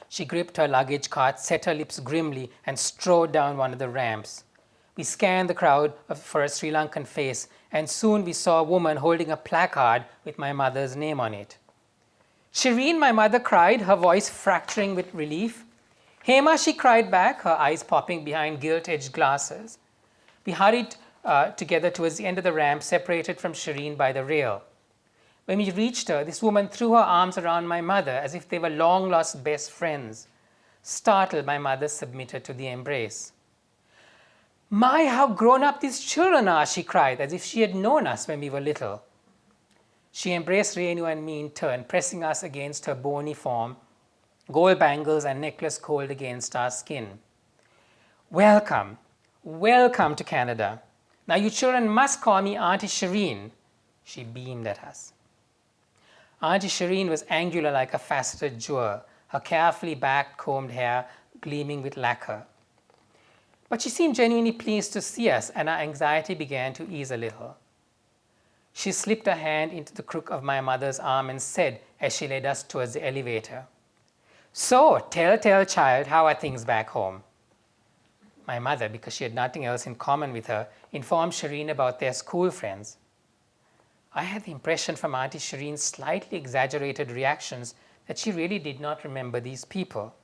She gripped her luggage cart, set her lips grimly, and strode down one of the ramps. We scanned the crowd for a Sri Lankan face, and soon we saw a woman holding a placard with my mother's name on it. Shireen, my mother cried, her voice fracturing with relief. Hema, she cried back, her eyes popping behind gilt-edged glasses. We hurried together towards the end of the ramp, separated from Shireen by the rail. When we reached her, this woman threw her arms around my mother as if they were long-lost best friends. Startled, my mother submitted to the embrace. My, how grown up these children are, she cried, as if she had known us when we were little. She embraced Renu and me in turn, pressing us against her bony form, gold bangles and necklace cold against our skin. Welcome, welcome to Canada. Now you children must call me Auntie Shireen. She beamed at us. Auntie Shireen was angular like a faceted jewel, her carefully backed combed hair gleaming with lacquer. But she seemed genuinely pleased to see us, and our anxiety began to ease a little. She slipped her hand into the crook of my mother's arm and said, as she led us towards the elevator, So, tell, child, how are things back home? My mother, because she had nothing else in common with her, informed Shireen about their school friends. I had the impression from Auntie Shireen's slightly exaggerated reactions that she really did not remember these people.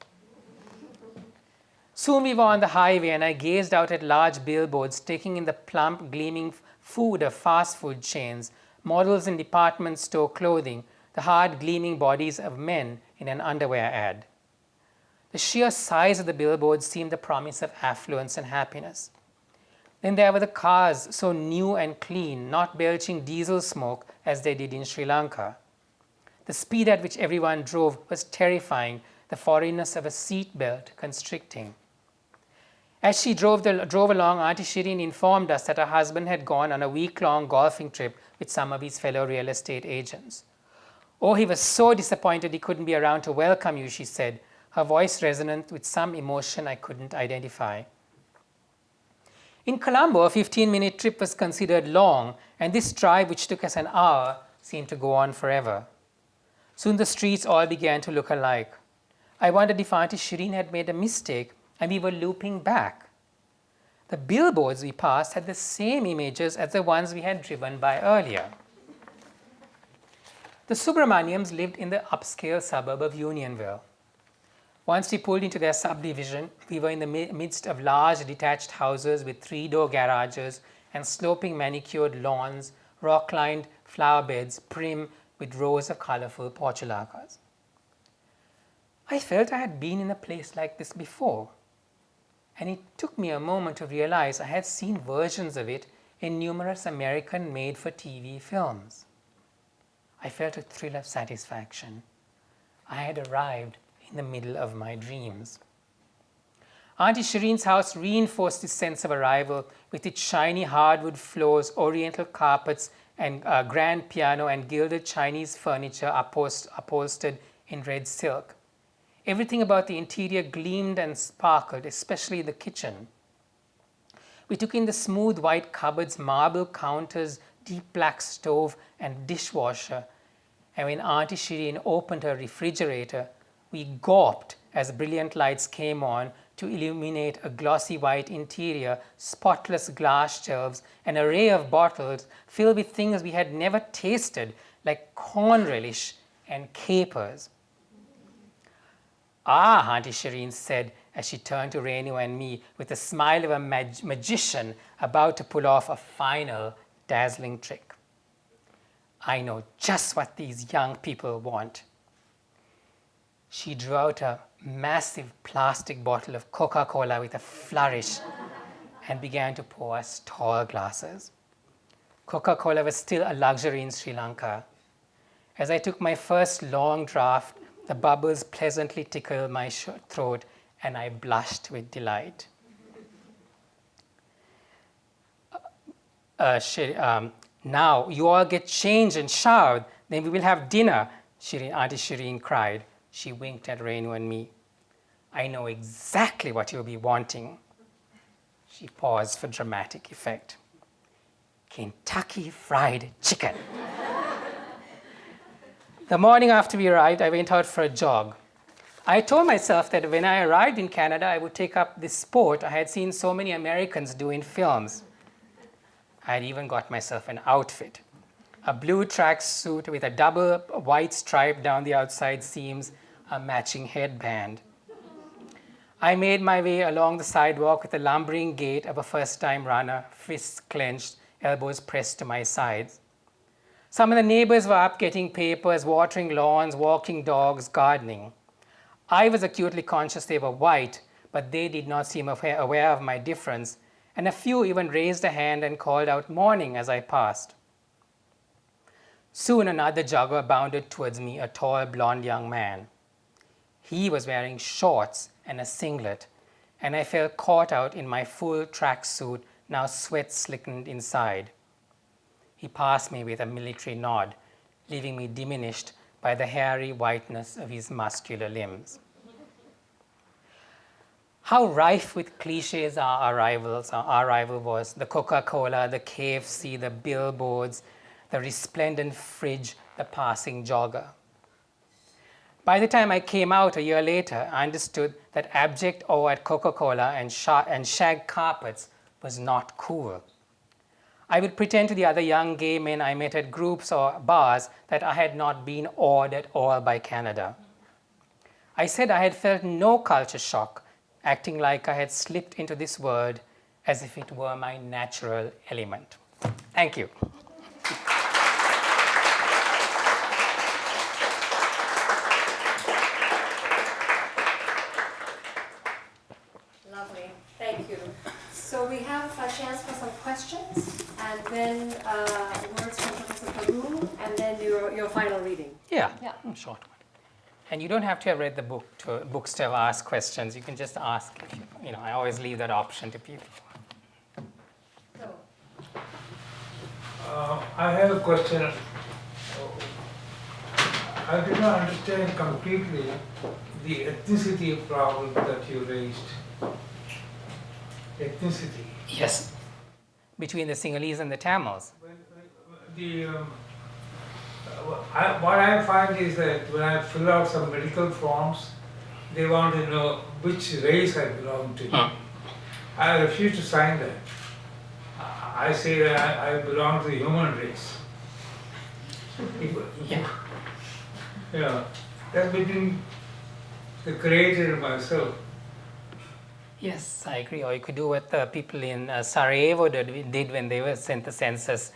Soon we were on the highway, and I gazed out at large billboards taking in the plump, gleaming food of fast food chains, models in department store clothing, the hard, gleaming bodies of men in an underwear ad. The sheer size of the billboards seemed the promise of affluence and happiness. Then there were the cars, so new and clean, not belching diesel smoke as they did in Sri Lanka. The speed at which everyone drove was terrifying, the foreignness of a seat belt constricting. As she drove along, Auntie Shireen informed us that her husband had gone on a week-long golfing trip with some of his fellow real estate agents. Oh, he was so disappointed he couldn't be around to welcome you, she said, her voice resonant with some emotion I couldn't identify. In Colombo, a 15-minute trip was considered long, and this drive, which took us an hour, seemed to go on forever. Soon the streets all began to look alike. I wondered if Auntie Shireen had made a mistake and we were looping back. The billboards we passed had the same images as the ones we had driven by earlier. The Subramaniams lived in the upscale suburb of Unionville. Once we pulled into their subdivision, we were in the midst of large detached houses with 3-door garages and sloping manicured lawns, rock-lined flower beds prim with rows of colorful portulacas. I felt I had been in a place like this before, and it took me a moment to realize I had seen versions of it in numerous American made-for-TV films. I felt a thrill of satisfaction. I had arrived in the middle of my dreams. Auntie Shireen's house reinforced this sense of arrival with its shiny hardwood floors, oriental carpets, and grand piano and gilded Chinese furniture upholstered in red silk. Everything about the interior gleamed and sparkled, especially the kitchen. We took in the smooth white cupboards, marble counters, deep black stove, and dishwasher. And when Auntie Shireen opened her refrigerator, we gawped as brilliant lights came on to illuminate a glossy white interior, spotless glass shelves, an array of bottles filled with things we had never tasted, like corn relish and capers. Ah, Auntie Shireen said as she turned to Renu and me with the smile of a magician about to pull off a final, dazzling trick. I know just what these young people want. She drew out a massive plastic bottle of Coca-Cola with a flourish and began to pour us tall glasses. Coca-Cola was still a luxury in Sri Lanka. As I took my first long draught, the bubbles pleasantly tickled my throat, and I blushed with delight. Now you all get changed and showered, then we will have dinner, Auntie Shireen cried. She winked at Renu and me. I know exactly what you'll be wanting. She paused for dramatic effect. Kentucky Fried Chicken. The morning after we arrived, I went out for a jog. I told myself that when I arrived in Canada, I would take up this sport I had seen so many Americans do in films. I had even got myself an outfit, a blue tracksuit with a double white stripe down the outside seams, a matching headband. I made my way along the sidewalk with the lumbering gait of a first-time runner, fists clenched, elbows pressed to my sides. Some of the neighbors were up getting papers, watering lawns, walking dogs, gardening. I was acutely conscious they were white, but they did not seem aware of my difference, and a few even raised a hand and called out morning as I passed. Soon another jogger bounded towards me, a tall, blond young man. He was wearing shorts and a singlet, and I felt caught out in my full tracksuit, now sweat-slickened inside. He passed me with a military nod, leaving me diminished by the hairy whiteness of his muscular limbs. How rife with cliches our arrival was. The Coca-Cola, the KFC, the billboards, the resplendent fridge, the passing jogger. By the time I came out a year later, I understood that abject awe at Coca-Cola and shag carpets was not cool. I would pretend to the other young gay men I met at groups or bars that I had not been awed at all by Canada. I said I had felt no culture shock, acting like I had slipped into this world as if it were my natural element. Thank you. Lovely, thank you. So we have a chance for some questions, and then words from Professor Prabhu, and then your final reading. Yeah. Short one. And you don't have to have read the books to have asked questions. You can just ask. I always leave that option to people. So. I have a question. I did not understand completely the ethnicity problem that you raised. Ethnicity. Yes. Between the Sinhalese and the Tamils. What I find is that when I fill out some medical forms, they want to know which race I belong to. I refuse to sign that. I say that I belong to the human race. That's between the Creator and myself. Yes, I agree. Or you could do what the people in Sarajevo did when they were sent the census.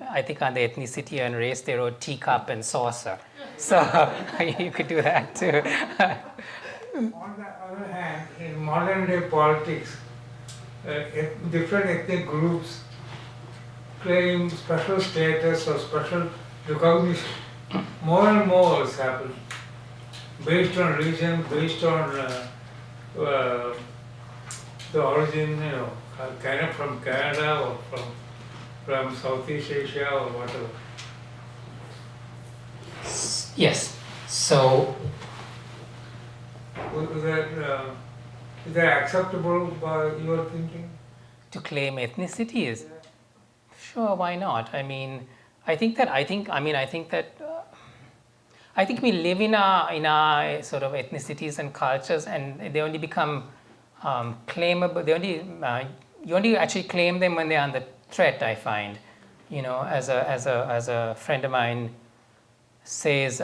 I think on the ethnicity and race, they wrote teacup and saucer. So you could do that too. On the other hand, in modern day politics, different ethnic groups claim special status or special recognition. More and more is happening, based on religion, based on the origin, kind of from Canada or from Southeast Asia or whatever. Yes. So is that acceptable by your thinking? to claim ethnicity is sure. Why not? I mean, I think we live in our sort of ethnicities and cultures, and they only become claimable. You only actually claim them when they're under threat. I find, as a friend of mine says,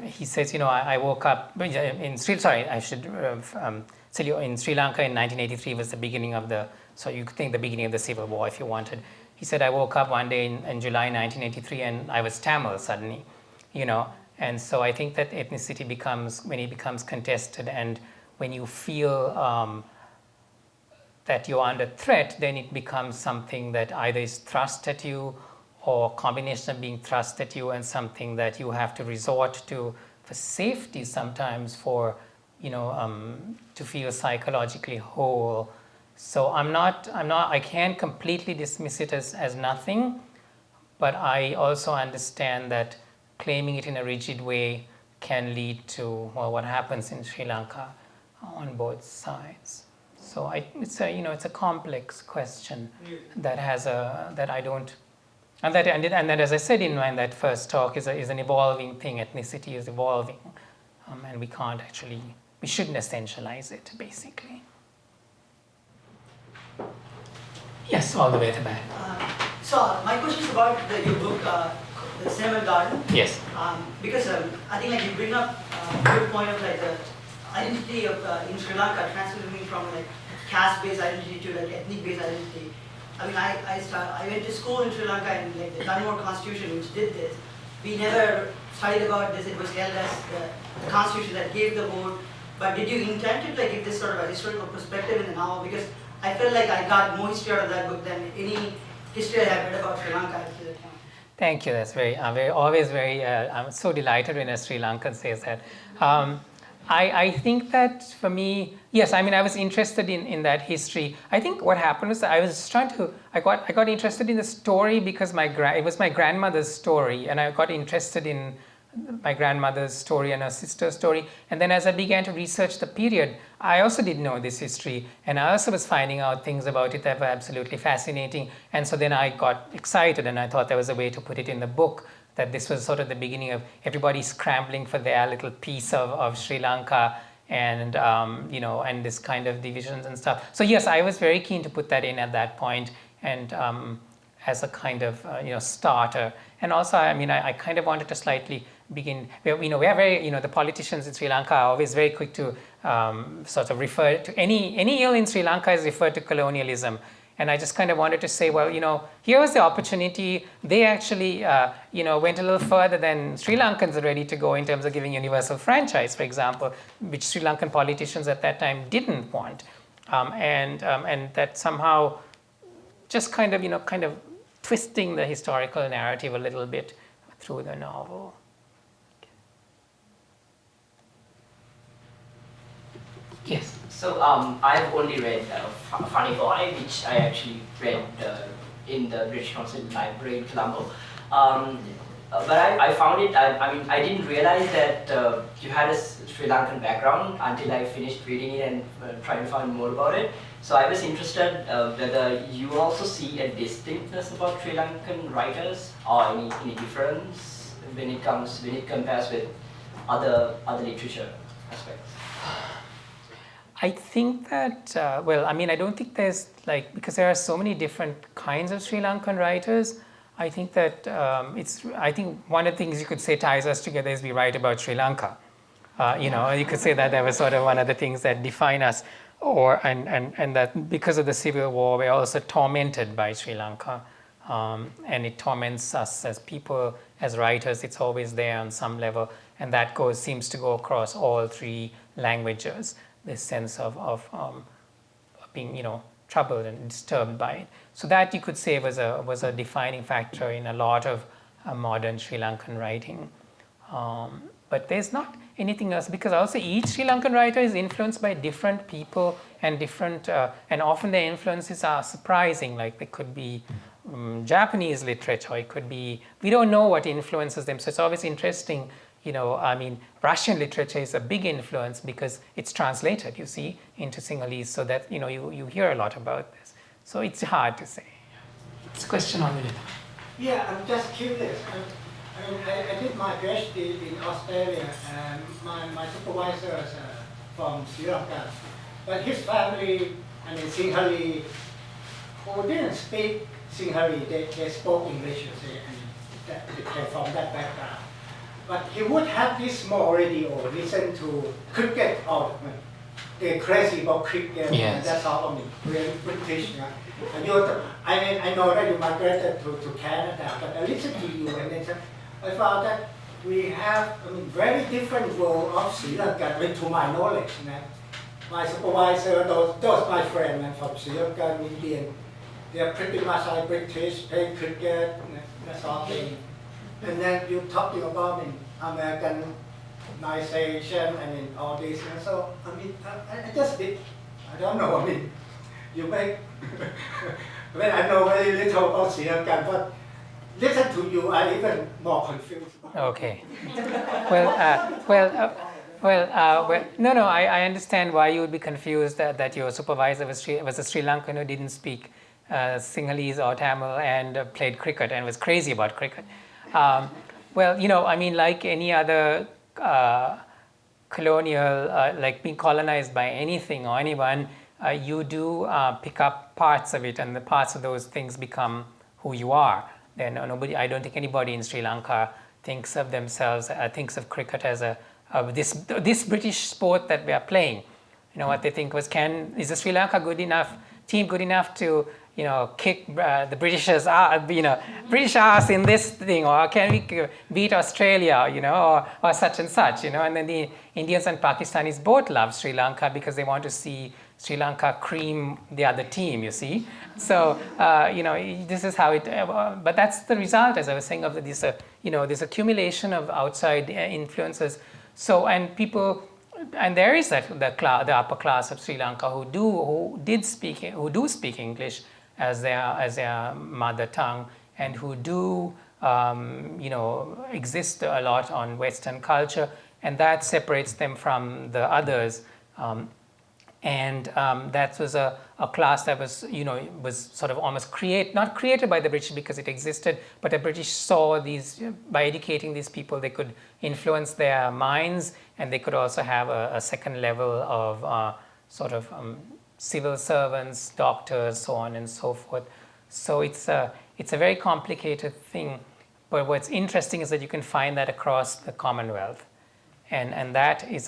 he says, I woke up in Sri. Sorry, I should tell you, in Sri Lanka in 1983 was the beginning of so you could think the beginning of the civil war if you wanted. He said, I woke up one day in July 1983 and I was Tamil suddenly, And so I think that ethnicity becomes contested, and when you feel that you're under threat, then it becomes something that either is thrust at you or a combination of being thrust at you and something that you have to resort to for safety sometimes to feel psychologically whole. So I can't completely dismiss it as nothing, but I also understand that claiming it in a rigid way can lead to what happens in Sri Lanka on both sides. So it's a complex question that And then, as I said in that first talk, is an evolving thing. Ethnicity is evolving, and we shouldn't essentialize it, basically. Yes, all the way at the back. So my question is about your book, The Cinnamon Garden. Yes. Because I think you bring up a good point of the identity of in Sri Lanka transitioning from caste-based identity to ethnic-based identity. I mean, I went to school in Sri Lanka, and the Danmore Constitution, which did this, we never studied about this. It was held as the Constitution that gave the vote. But did you intend to give this sort of a historical perspective in the novel? Because I felt like I got more history out of that book than any history I have read about Sri Lanka up to that point. Thank you. That's always very. I'm so delighted when a Sri Lankan says that. I think that for me, yes, I mean, I was interested in that history. I think what happened was I got interested in the story because it was my grandmother's story, and I got interested in my grandmother's story and her sister's story. And then as I began to research the period, I also didn't know this history, and I also was finding out things about it that were absolutely fascinating. And so then I got excited, and I thought there was a way to put it in the book, that this was sort of the beginning of everybody scrambling for their little piece of Sri Lanka, and and this kind of divisions and stuff. So yes, I was very keen to put that in at that point, and as a kind of starter. And also, I mean, I kind of wanted to slightly begin. We are very, the politicians in Sri Lanka are always very quick to sort of refer to any ill in Sri Lanka is referred to colonialism. And I just kind of wanted to say, well, here was the opportunity. They actually, went a little further than Sri Lankans are ready to go in terms of giving universal franchise, for example, which Sri Lankan politicians at that time didn't want, and that somehow just kind of twisting the historical narrative a little bit through the novel. Yes. So I've only read Funny Boy, which I actually read in the British Council Library in Colombo. But I found it, I didn't realize that you had a Sri Lankan background until I finished reading it and trying to find more about it. So I was interested whether you also see a distinctness about Sri Lankan writers, or any difference when it compares with other literature aspects. I think that, I don't think there's because there are so many different kinds of Sri Lankan writers, I think that I think one of the things you could say ties us together is we write about Sri Lanka. You could say that was sort of one of the things that define us, and that because of the civil war, we're also tormented by Sri Lanka, and it torments us as people, as writers. It's always there on some level, and that seems to go across all three languages. This sense of being, troubled and disturbed by it. So that you could say was a defining factor in a lot of modern Sri Lankan writing. But there's not anything else, because also each Sri Lankan writer is influenced by different people and different, and often their influences are surprising. Like it could be Japanese literature, it could be, we don't know what influences them. So it's always interesting. Russian literature is a big influence because it's translated, you see, into Sinhalese, so that, you hear a lot about this. So it's hard to say. It's a question on it. Yeah, I'm just curious. I did my PhD in Australia, and my supervisor is from Sri Lanka. But his family, Sinhalese, who didn't speak Sinhalese, they spoke English, you see, and they came from that background. But he would have this small radio, listen to cricket, they're crazy about cricket, yes. And that's all, really British. And I know that you migrated to Canada, but I listened to you, and then I found that we have very different world of Sri Lanka, to my knowledge. My supervisor, those my friends from Sri Lanka, Indian, they're pretty much like British, playing cricket, that's all thing. And then you're talking about Americanization and all this, and so I just did. I don't know. You make. I know very little about Sri Lanka, but listen to you, I'm even more confused. Okay. No. I understand why you would be confused that your supervisor was a Sri Lankan who didn't speak Sinhalese or Tamil and played cricket and was crazy about cricket. Well, I mean, like any other colonial, like being colonized by anything or anyone, you do pick up parts of it, and the parts of those things become who you are. Then I don't think anybody in Sri Lanka thinks of themselves, thinks of cricket as this British sport that we are playing. What they think was, is the Sri Lanka team good enough to kick the Britishers, British ass in this thing, or can we beat Australia, or such and such, And then the Indians and Pakistanis both love Sri Lanka because they want to see Sri Lanka cream the other team, you see. So, this is how it, but that's the result, as I was saying, of this, this accumulation of outside influences. So, and there is the upper class of Sri Lanka who do speak English as their mother tongue, and who do exist a lot on Western culture, and that separates them from the others. And that was a class that was was sort of almost not created by the British because it existed, but the British saw these, by educating these people, they could influence their minds, and they could also have a second level of civil servants, doctors, so on and so forth. So it's a very complicated thing, but what's interesting is that you can find that across the Commonwealth, and that is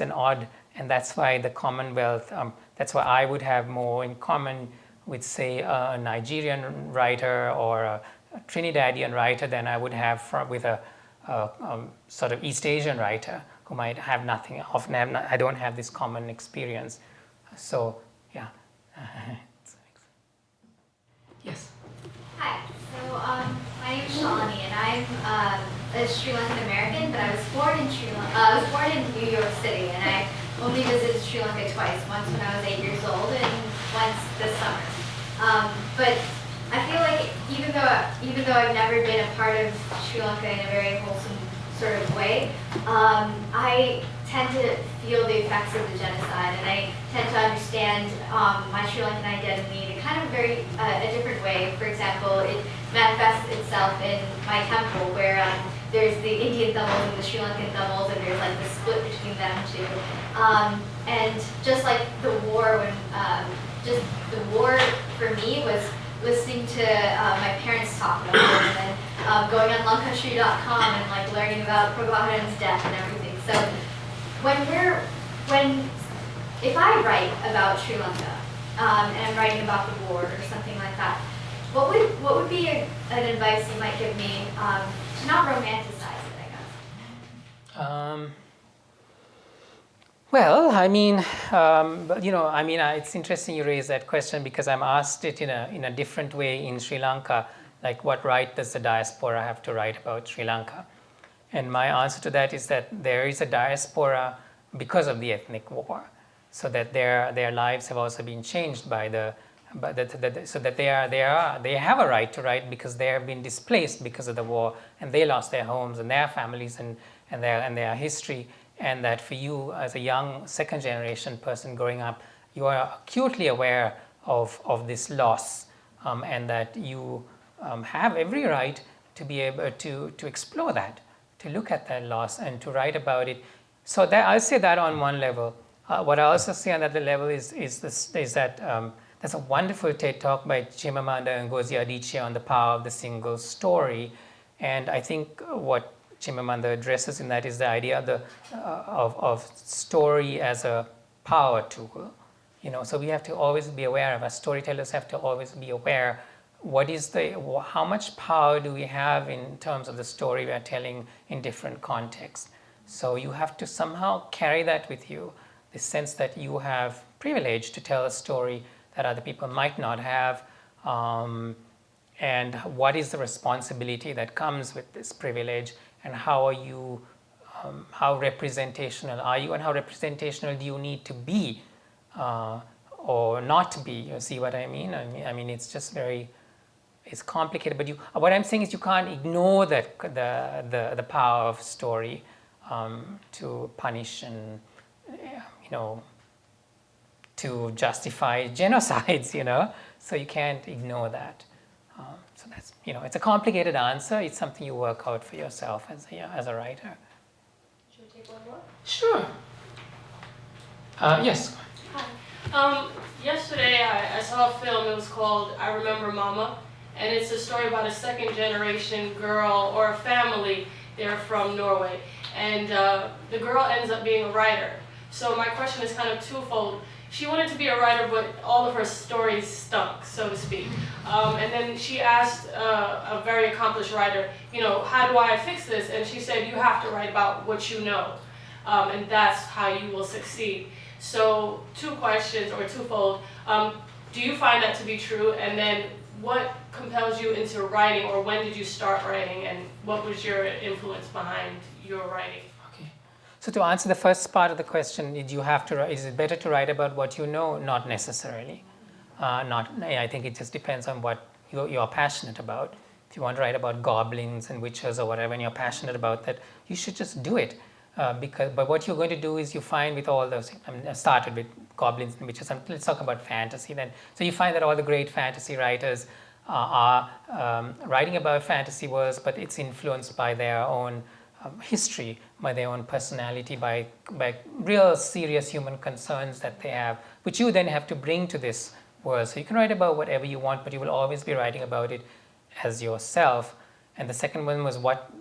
and that's why the Commonwealth, that's why I would have more in common with, say, a Nigerian writer or a Trinidadian writer than I would have with a sort of East Asian writer who might have nothing, I don't have this common experience. So, yeah. Yes. Hi. So my name is Shalini, and I'm a Sri Lankan American, but I was born in I was born in New York City, and I only visited Sri Lanka twice. Once when I was 8 years old, and once this summer. But I feel like even though I've never been a part of Sri Lanka in a very wholesome sort of way, I tend to feel the effects of the genocide, and I tend to understand my Sri Lankan identity in a kind of a different way. For example, it manifests itself in my temple, where there's the Indian Tamils and the Sri Lankan Tamils, and there's like the split between them two. And just like the war, just the war for me was listening to my parents talk about it, and then going on Lanka-Country.com and like learning about Prabhu's death and everything. So if I write about Sri Lanka and I'm writing about the war or something like that, what would be an advice you might give me to not romanticize it, I guess? Well, I mean, it's interesting you raise that question, because I'm asked it in a different way in Sri Lanka, like what right does the diaspora have to write about Sri Lanka? And my answer to that is that there is a diaspora because of the ethnic war, so that their lives have also been changed so that they have a right to write because they have been displaced because of the war, and they lost their homes and their families and their history. And that for you, as a young second generation person growing up, you are acutely aware of this loss, and that you have every right to be able to explore that, to look at that loss and to write about it. So that I'll say that on one level. What I also say on another level is that there's a wonderful TED talk by Chimamanda Ngozi Adichie on the power of the single story, and I think what Chimamanda addresses in that is the idea of story as a power tool. So we have to always be aware of, as storytellers have to always be aware, how much power do we have in terms of the story we are telling in different contexts. So you have to somehow carry that with you, the sense that you have privilege to tell a story that other people might not have, and what is the responsibility that comes with this privilege, and how representational are you, and how representational do you need to be or not to be? You see what I mean? I mean, it's just it's complicated. But what I'm saying is you can't ignore the power of story to punish and to justify genocides. So you can't ignore that. So that's, it's a complicated answer. It's something you work out for yourself as a writer. Should we take one more? Sure. Yes. Yesterday I saw a film. It was called I Remember Mama, and it's a story about a second generation girl or a family. They're from Norway, and the girl ends up being a writer. So my question is kind of twofold. She wanted to be a writer, but all of her stories stunk, so to speak. And then she asked a very accomplished writer, how do I fix this? And she said, you have to write about what you know, and that's how you will succeed. So two questions, or twofold. Do you find that to be true? And then what compels you into writing, or when did you start writing, and what was your influence behind your writing? Okay. So to answer the first part of the question, is it better to write about what you know? Not necessarily. I think it just depends on what you're passionate about. If you want to write about goblins and witches or whatever, and you're passionate about that, you should just do it. But what you're going to do is you find with all those, I started with goblins and witches, and let's talk about fantasy then. So you find that all the great fantasy writers are writing about fantasy worlds, but it's influenced by their own history, by their own personality, by real serious human concerns that they have, which you then have to bring to this world. So you can write about whatever you want, but you will always be writing about it as yourself. And the second one was what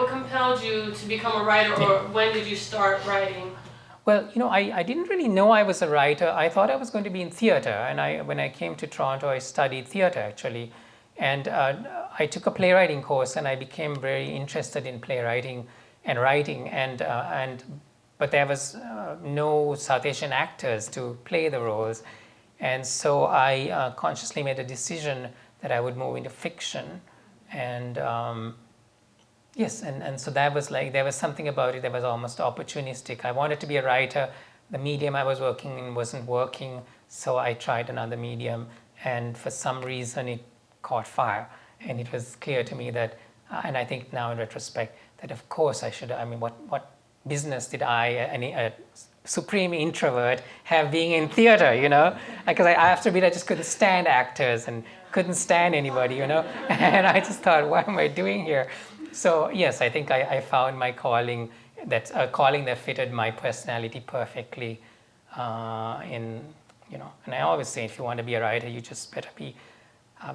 compelled you to become a writer, or when did you start writing? Well, I didn't really know I was a writer. I thought I was going to be in theater, and when I came to Toronto, I studied theater actually, and I took a playwriting course, and I became very interested in playwriting and writing, but there was no South Asian actors to play the roles, and so I consciously made a decision that I would move into fiction, and yes, and so that was like, there was something about it that was almost opportunistic. I wanted to be a writer. The medium I was working in wasn't working, so I tried another medium, and for some reason it caught fire. And it was clear to me that, and I think now in retrospect, that of course I should, what business did I, a supreme introvert, have being in theater, Because I have to admit, I just couldn't stand actors and couldn't stand anybody, And I just thought, what am I doing here? So yes, I think I found my calling, a calling that fitted my personality perfectly. And I always say, if you want to be a writer, you just better be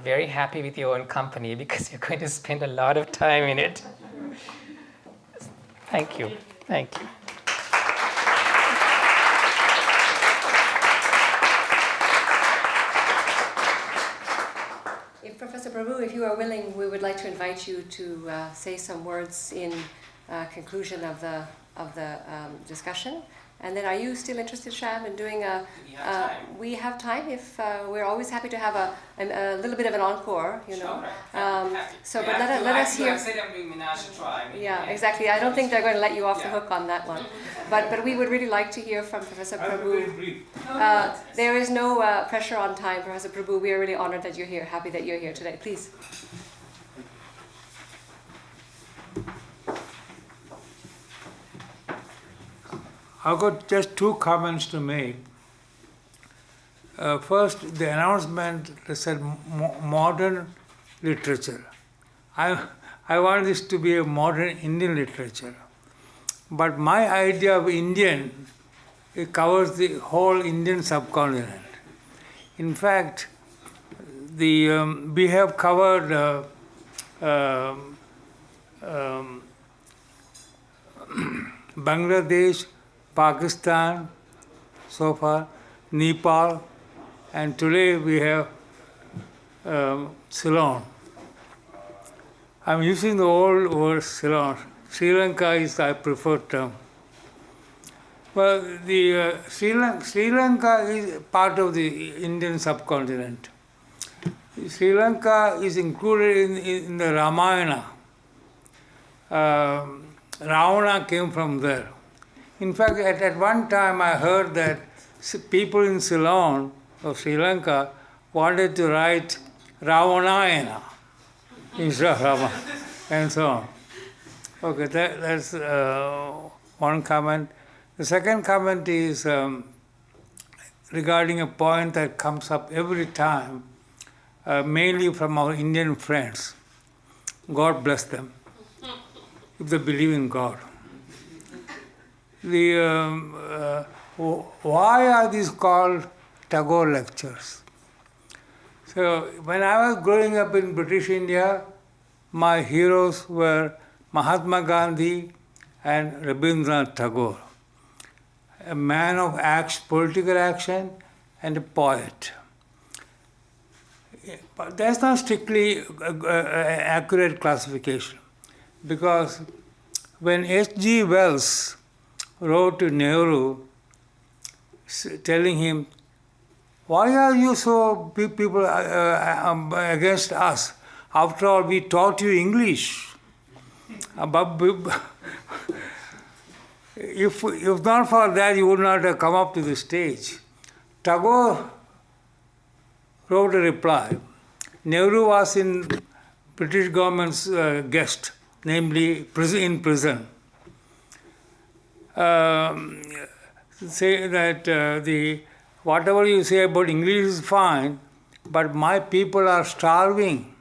very happy with your own company, because you're going to spend a lot of time in it. Thank you. Thank you. Professor Prabhu, if you are willing, we would like to invite you to say some words in conclusion of the discussion. And then, are you still interested, Shyam, in doing a? We have time. If we're always happy to have a little bit of an encore, Sure. So, but let us hear. Yeah, exactly. I don't think they're going to let you off the hook on that one. But we would really like to hear from Professor Prabhu. There is no pressure on time, Professor Prabhu. We are really honored that you're here. Happy that you're here today. Please. I've got just two comments to make. First, the announcement that said modern literature. I want this to be a modern Indian literature. But my idea of Indian, it covers the whole Indian subcontinent. In fact, we have covered Bangladesh, Pakistan, so far, Nepal, and today we have Ceylon. I'm using the old word Ceylon. Sri Lanka is the preferred term. Well, the Sri Lanka is part of the Indian subcontinent. Sri Lanka is included in the Ramayana. Ravana came from there. In fact, at one time I heard that people in Ceylon of Sri Lanka wanted to write Ravanayana instead of Rama, and so on. Okay, that's one comment. The second comment is regarding a point that comes up every time, mainly from our Indian friends. God bless them, if they believe in God. Why are these called Tagore lectures? So when I was growing up in British India, my heroes were Mahatma Gandhi and Rabindranath Tagore, a man of political action and a poet. But that's not strictly accurate classification, because when H.G. Wells wrote to Nehru telling him, why are you so people against us? After all, we taught you English. If not for that, you would not have come up to the stage. Tagore wrote a reply. Nehru was in British government's guest, namely in prison. Say that whatever you say about English is fine, but my people are starving.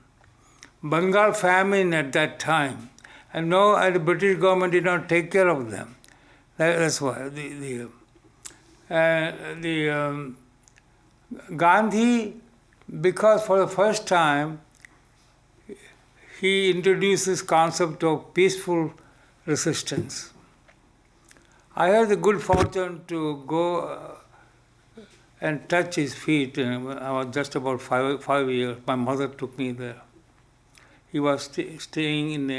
Bengal famine at that time, and the British government did not take care of them. That's why Gandhi, because for the first time he introduced this concept of peaceful resistance. I had the good fortune to go and touch his feet. I was just about 5 years. My mother took me there. He was staying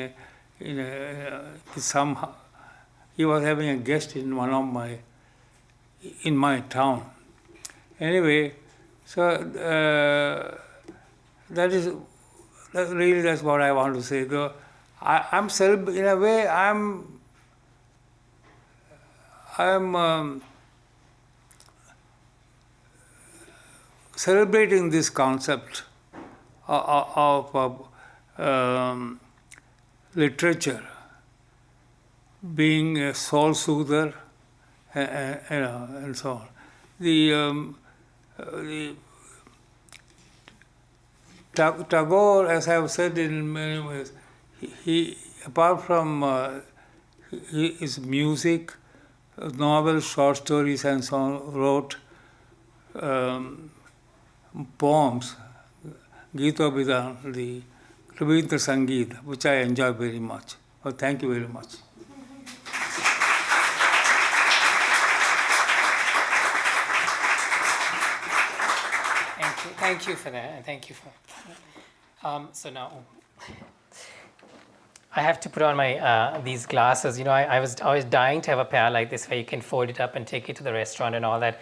he was having a guest in my town. Anyway, so that's what I want to say. Though in a way, I'm celebrating this concept of literature being a soul soother, and so on. Tagore, as I have said in many ways, he apart from his music, novels, short stories, and so on, wrote poems, Gita Bidan, the Rabindranath Sangeet, which I enjoy very much. Well, thank you very much. Thank you for that, and thank you for. So now, I have to put on my these glasses. I was dying to have a pair like this where you can fold it up and take it to the restaurant and all that.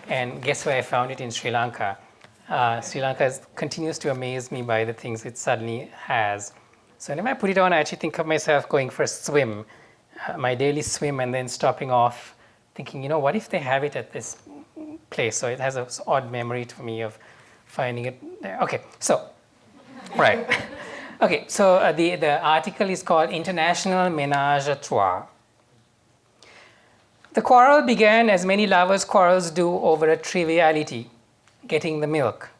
And guess where I found it? In Sri Lanka. Sri Lanka continues to amaze me by the things it suddenly has. So when I put it on, I actually think of myself going for a swim, my daily swim, and then stopping off, thinking, what if they have it at this place? So it has an odd memory to me of finding it there. Okay, so, right. Okay, so the article is called International Ménage à Trois. The quarrel began as many lovers' quarrels do over a triviality, getting the milk.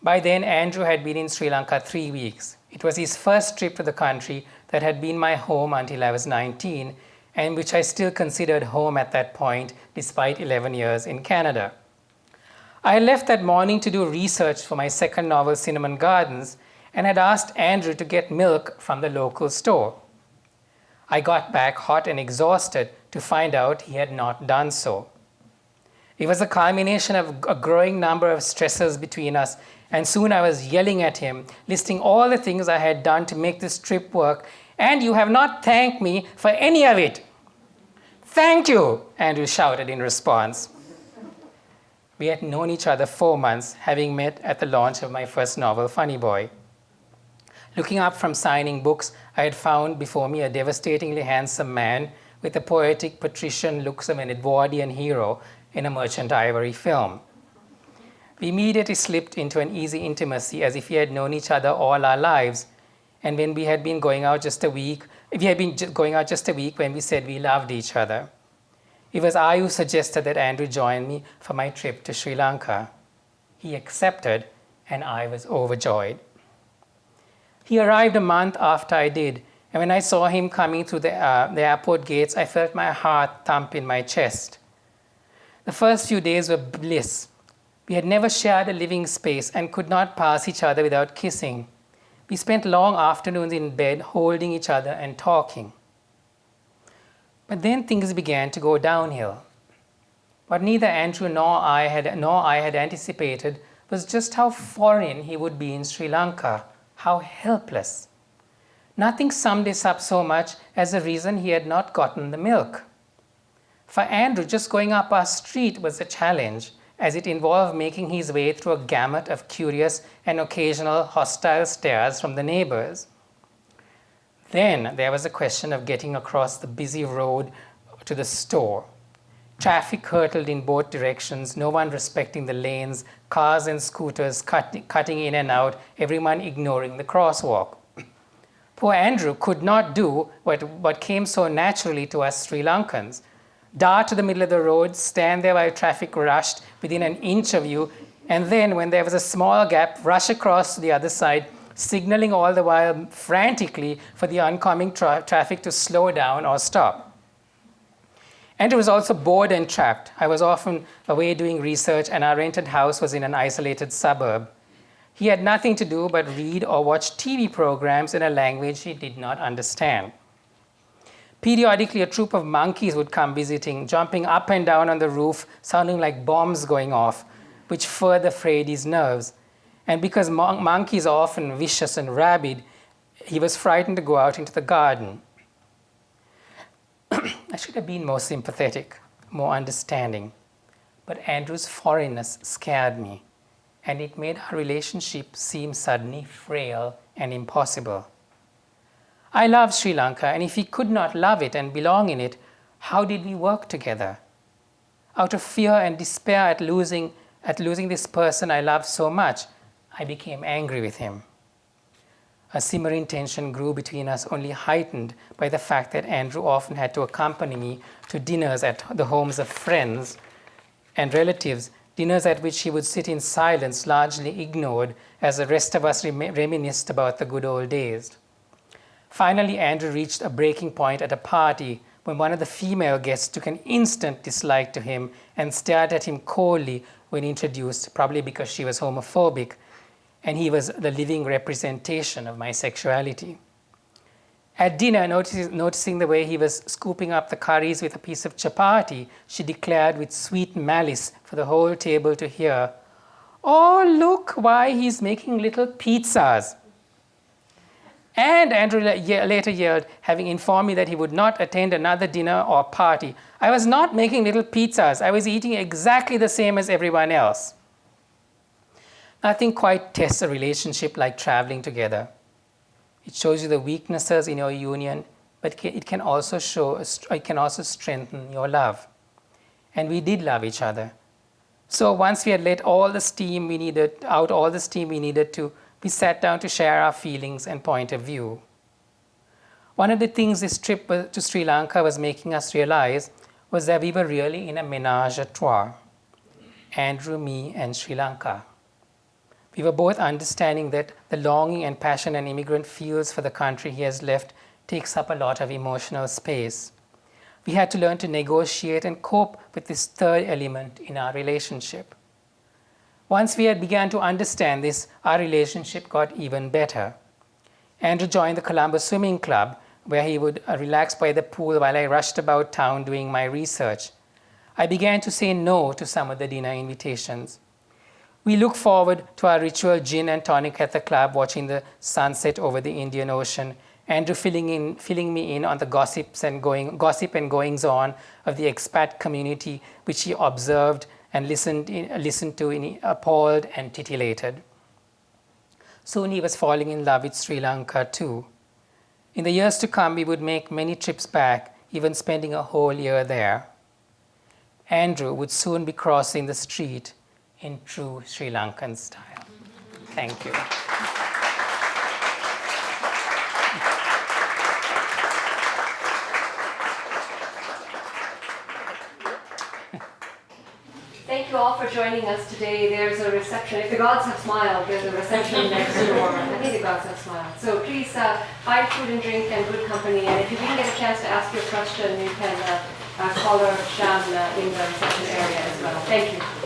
By then, Andrew had been in Sri Lanka 3 weeks. It was his first trip to the country that had been my home until I was 19, and which I still considered home at that point, despite 11 years in Canada. I left that morning to do research for my second novel, Cinnamon Gardens, and had asked Andrew to get milk from the local store. I got back hot and exhausted to find out he had not done so. It was a culmination of a growing number of stressors between us, and soon I was yelling at him, listing all the things I had done to make this trip work, and you have not thanked me for any of it. Thank you, Andrew shouted in response. We had known each other 4 months, having met at the launch of my first novel, Funny Boy. Looking up from signing books, I had found before me a devastatingly handsome man with the poetic patrician looks of an Edwardian hero in a Merchant Ivory film. We immediately slipped into an easy intimacy as if we had known each other all our lives, and when we had been going out just a week when we said we loved each other. It was I who suggested that Andrew join me for my trip to Sri Lanka. He accepted, and I was overjoyed. He arrived a month after I did, and when I saw him coming through the airport gates, I felt my heart thump in my chest. The first few days were bliss. We had never shared a living space and could not pass each other without kissing. We spent long afternoons in bed holding each other and talking. But then things began to go downhill. What neither Andrew nor I had anticipated was just how foreign he would be in Sri Lanka, how helpless. Nothing summed this up so much as the reason he had not gotten the milk. For Andrew, just going up our street was a challenge, as it involved making his way through a gamut of curious and occasional hostile stares from the neighbors. Then there was a question of getting across the busy road to the store. Traffic hurtled in both directions, no one respecting the lanes, cars and scooters cutting in and out, everyone ignoring the crosswalk. Poor Andrew could not do what came so naturally to us Sri Lankans. Dart to the middle of the road, stand there while traffic rushed within an inch of you, and then when there was a small gap, rush across to the other side, signaling all the while frantically for the oncoming traffic to slow down or stop. Andrew was also bored and trapped. I was often away doing research, and our rented house was in an isolated suburb. He had nothing to do but read or watch TV programs in a language he did not understand. Periodically, a troop of monkeys would come visiting, jumping up and down on the roof, sounding like bombs going off, which further frayed his nerves. And because monkeys are often vicious and rabid, he was frightened to go out into the garden. I should have been more sympathetic, more understanding. But Andrew's foreignness scared me, and it made our relationship seem suddenly frail and impossible. I loved Sri Lanka, and if he could not love it and belong in it, how did we work together? Out of fear and despair at losing this person I loved so much, I became angry with him. A simmering tension grew between us, only heightened by the fact that Andrew often had to accompany me to dinners at the homes of friends and relatives, dinners at which he would sit in silence, largely ignored, as the rest of us reminisced about the good old days. Finally, Andrew reached a breaking point at a party when one of the female guests took an instant dislike to him and stared at him coldly when introduced, probably because she was homophobic, and he was the living representation of my sexuality. At dinner, noticing the way he was scooping up the curries with a piece of chapati, she declared with sweet malice for the whole table to hear, "Oh, look why he's making little pizzas." And Andrew later yelled, having informed me that he would not attend another dinner or party, "I was not making little pizzas. I was eating exactly the same as everyone else." Nothing quite tests a relationship like traveling together. It shows you the weaknesses in your union, but it can also strengthen your love. And we did love each other. So once we had let all the steam we needed to, we sat down to share our feelings and point of view. One of the things this trip to Sri Lanka was making us realize was that we were really in a ménage à trois. Andrew, me, and Sri Lanka. We were both understanding that the longing and passion an immigrant feels for the country he has left takes up a lot of emotional space. We had to learn to negotiate and cope with this third element in our relationship. Once we had begun to understand this, our relationship got even better. Andrew joined the Colombo swimming club, where he would relax by the pool while I rushed about town doing my research. I began to say no to some of the dinner invitations. We look forward to our ritual gin and tonic at the club, watching the sunset over the Indian Ocean, Andrew filling me in on the gossip and goings on of the expat community, which he observed and listened to in appalled and titillated. Soon he was falling in love with Sri Lanka too. In the years to come, we would make many trips back, even spending a whole year there. Andrew would soon be crossing the street in true Sri Lankan style. Thank you. all for joining us today. There's a reception. If the gods have smiled, there's a reception next door. I think the gods have smiled. So please find food and drink and good company. And if you didn't get a chance to ask your question, you can call Shyam in the reception area as well. Thank you.